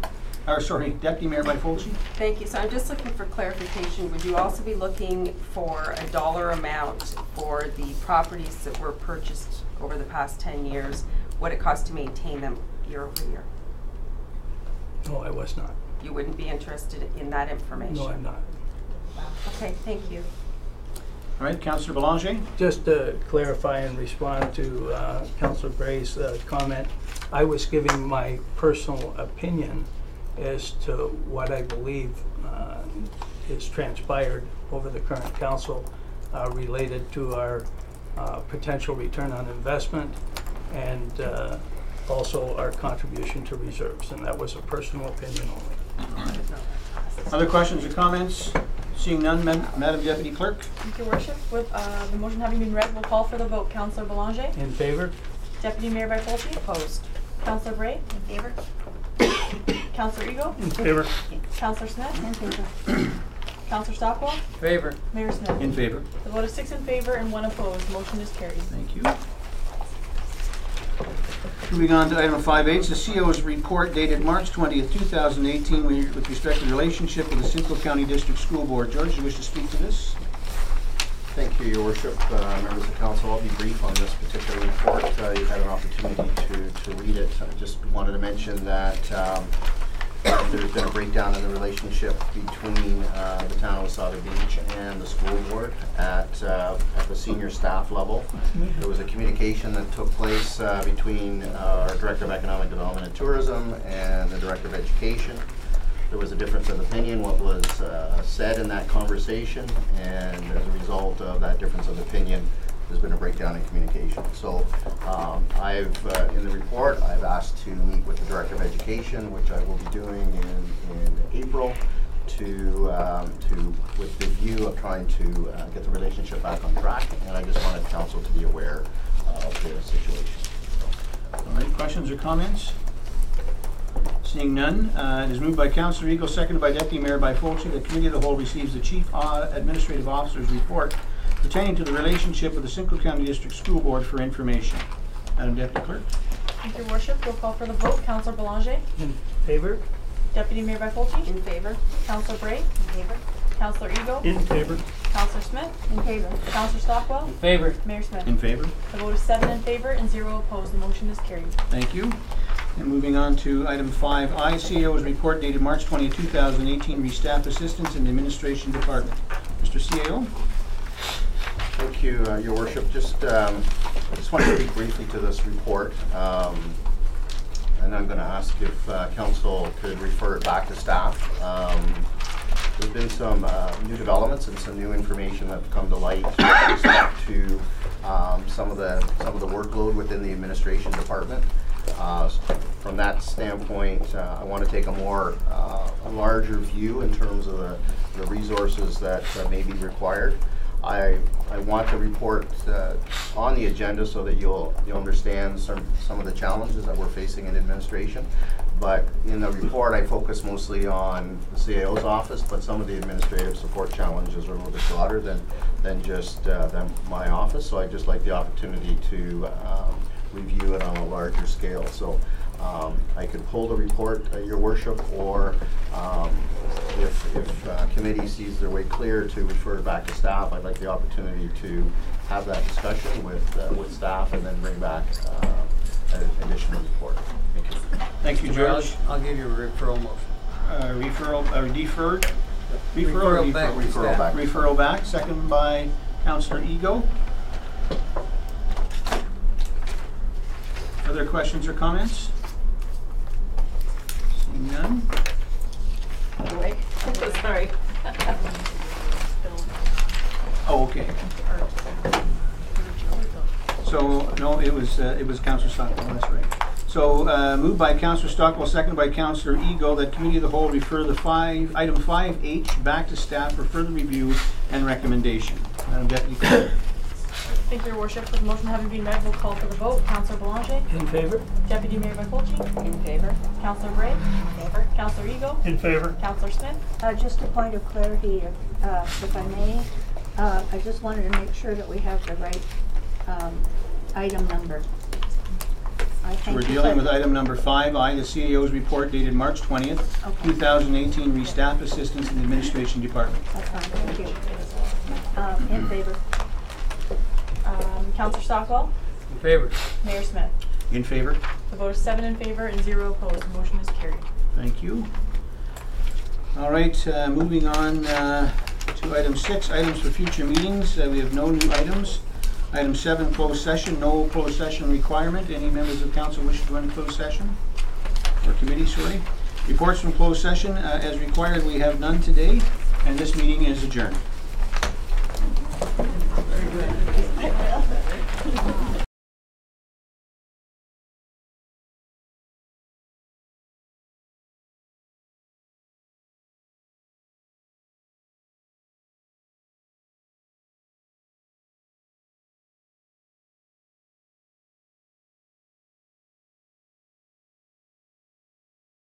S1: Deputy Mayor Byfolchi?
S15: Thank you. So I'm just looking for clarification. Would you also be looking for a dollar amount for the properties that were purchased over the past 10 years, what it costs to maintain them year over year?
S7: No, I was not.
S15: You wouldn't be interested in that information?
S7: No, I'm not.
S15: Okay, thank you.
S1: All right, Councillor Belanger?
S7: Just to clarify and respond to Councillor Bray's comment, I was giving my personal opinion as to what I believe is transpired over the current council related to our potential return on investment and also our contribution to reserves, and that was a personal opinion only.
S1: Other questions or comments? Seeing none, Madam Deputy Clerk?
S12: Thank you, Worship. With the motion having been read, we'll call for the vote. Councillor Belanger?
S7: In favor?
S12: Deputy Mayor Byfolchi?
S15: Opposed.
S12: Councillor Bray?
S10: In favor?
S12: Councillor Ego?
S8: In favor.
S12: Councillor Smith? In favor. Councillor Stockwell?
S16: Favor.
S12: Mayor Smith?
S1: In favor.
S12: The vote is 6 in favor and 1 opposed. Motion is carried.
S1: Thank you. Moving on to item 5H, the CO's report dated March 20th, 2018 with respect to the relationship with the Simcoe County District School Board. George, do you wish to speak to this?
S9: Thank you, Your Worship. Members of Council, I'll be brief on this particular report. You've had an opportunity to read it. I just wanted to mention that there's been a breakdown in the relationship between the town of Wasaga Beach and the school board at the senior staff level. There was a communication that took place between our Director of Economic Development and Tourism and the Director of Education. There was a difference of opinion what was said in that conversation, and as a result of that difference of opinion, there's been a breakdown in communication. So in the report, I've asked to meet with the Director of Education, which I will be doing in April, with the view of trying to get the relationship back on track, and I just wanted Council to be aware of the situation.
S1: All right, questions or comments? Seeing none, it is moved by Councillor Eagle, seconded by Deputy Mayor Byfolchi. The Committee of the Whole receives the Chief Administrative Officer's report pertaining to the relationship with the Simcoe County District School Board for information. Madam Deputy Clerk?
S12: Thank you, Worship. We'll call for the vote. Councillor Belanger?
S7: In favor?
S12: Deputy Mayor Byfolchi?
S15: In favor?
S12: Councillor Bray?
S10: In favor?
S12: Councillor Ego?
S8: In favor.
S12: Councillor Smith?
S10: In favor.
S12: Councillor Stockwell?
S16: In favor.
S12: Mayor Smith?
S1: In favor.
S12: The vote is 7 in favor and 0 opposed. The motion is carried.
S1: Thank you. And moving on to item 5I, CAO's report dated March 20, 2018, Restaff Assistance in the Administration Department. Mr. CAO?
S9: Thank you, Your Worship. I just want to speak briefly to this report, and I'm going to ask if Council could refer it back to staff. There's been some new developments and some new information that have come to light with respect to some of the workload within the administration department. From that standpoint, I want to take a larger view in terms of the resources that may be required. I want to report on the agenda so that you'll understand some of the challenges that we're facing in administration. But in the report, I focus mostly on the CAO's office, but some of the administrative support challenges are a little bit broader than just my office. So I'd just like the opportunity to review it on a larger scale. So I could pull the report, Your Worship, or if committee sees their way clear to refer it back to staff, I'd like the opportunity to have that discussion with staff and then bring back an additional report. Thank you.
S1: Thank you, George.
S16: I'll give you a referral motion.
S1: Referral, deferred?
S16: Referral back to
S9: Referral
S16: staff.
S9: back.
S1: Referral back, second by Councillor Ego. Other questions or comments? Seeing none.
S4: Wait, sorry.
S1: Oh, okay. So, no, it was Councillor Stockwell, that's right. So, moved by Councillor Stockwell, seconded by Councillor Ego, that Committee of the Whole refer the item 5H back to staff for further review and recommendation. Madam Deputy Clerk.
S12: Thank you, Your Worship. With the motion having been read, we'll call for the vote. Councillor Boulanger?
S7: In favor?
S12: Deputy Mayor Mikulski?
S4: In favor?
S12: Councillor Bray?
S10: In favor?
S12: Councillor Ego?
S8: In favor?
S12: Councillor Smith?
S6: Just a point of clarity, if I may. I just wanted to make sure that we have the right item number. I
S1: So
S6: think
S1: we're
S6: you
S1: dealing
S6: said-
S1: with item number 5I, the CAO's report dated March 20th,
S6: Okay.
S1: 2018, re-staff assistance in the administration department.
S6: That's fine, thank you. In favor?
S12: Councillor Stockwell?
S16: In favor.
S12: Mayor Smith?
S1: In favor?
S12: The vote is 7 in favor and 0 opposed. The motion is carried.
S1: Thank you. All right, moving on to item 6, items for future meetings. We have no new items. Item 7, closed session, no closed session requirement. Any members of council wish to run closed session? Or committee, sorry. Reports from closed session, as required, we have none today, and this meeting is adjourned.
S6: Very good.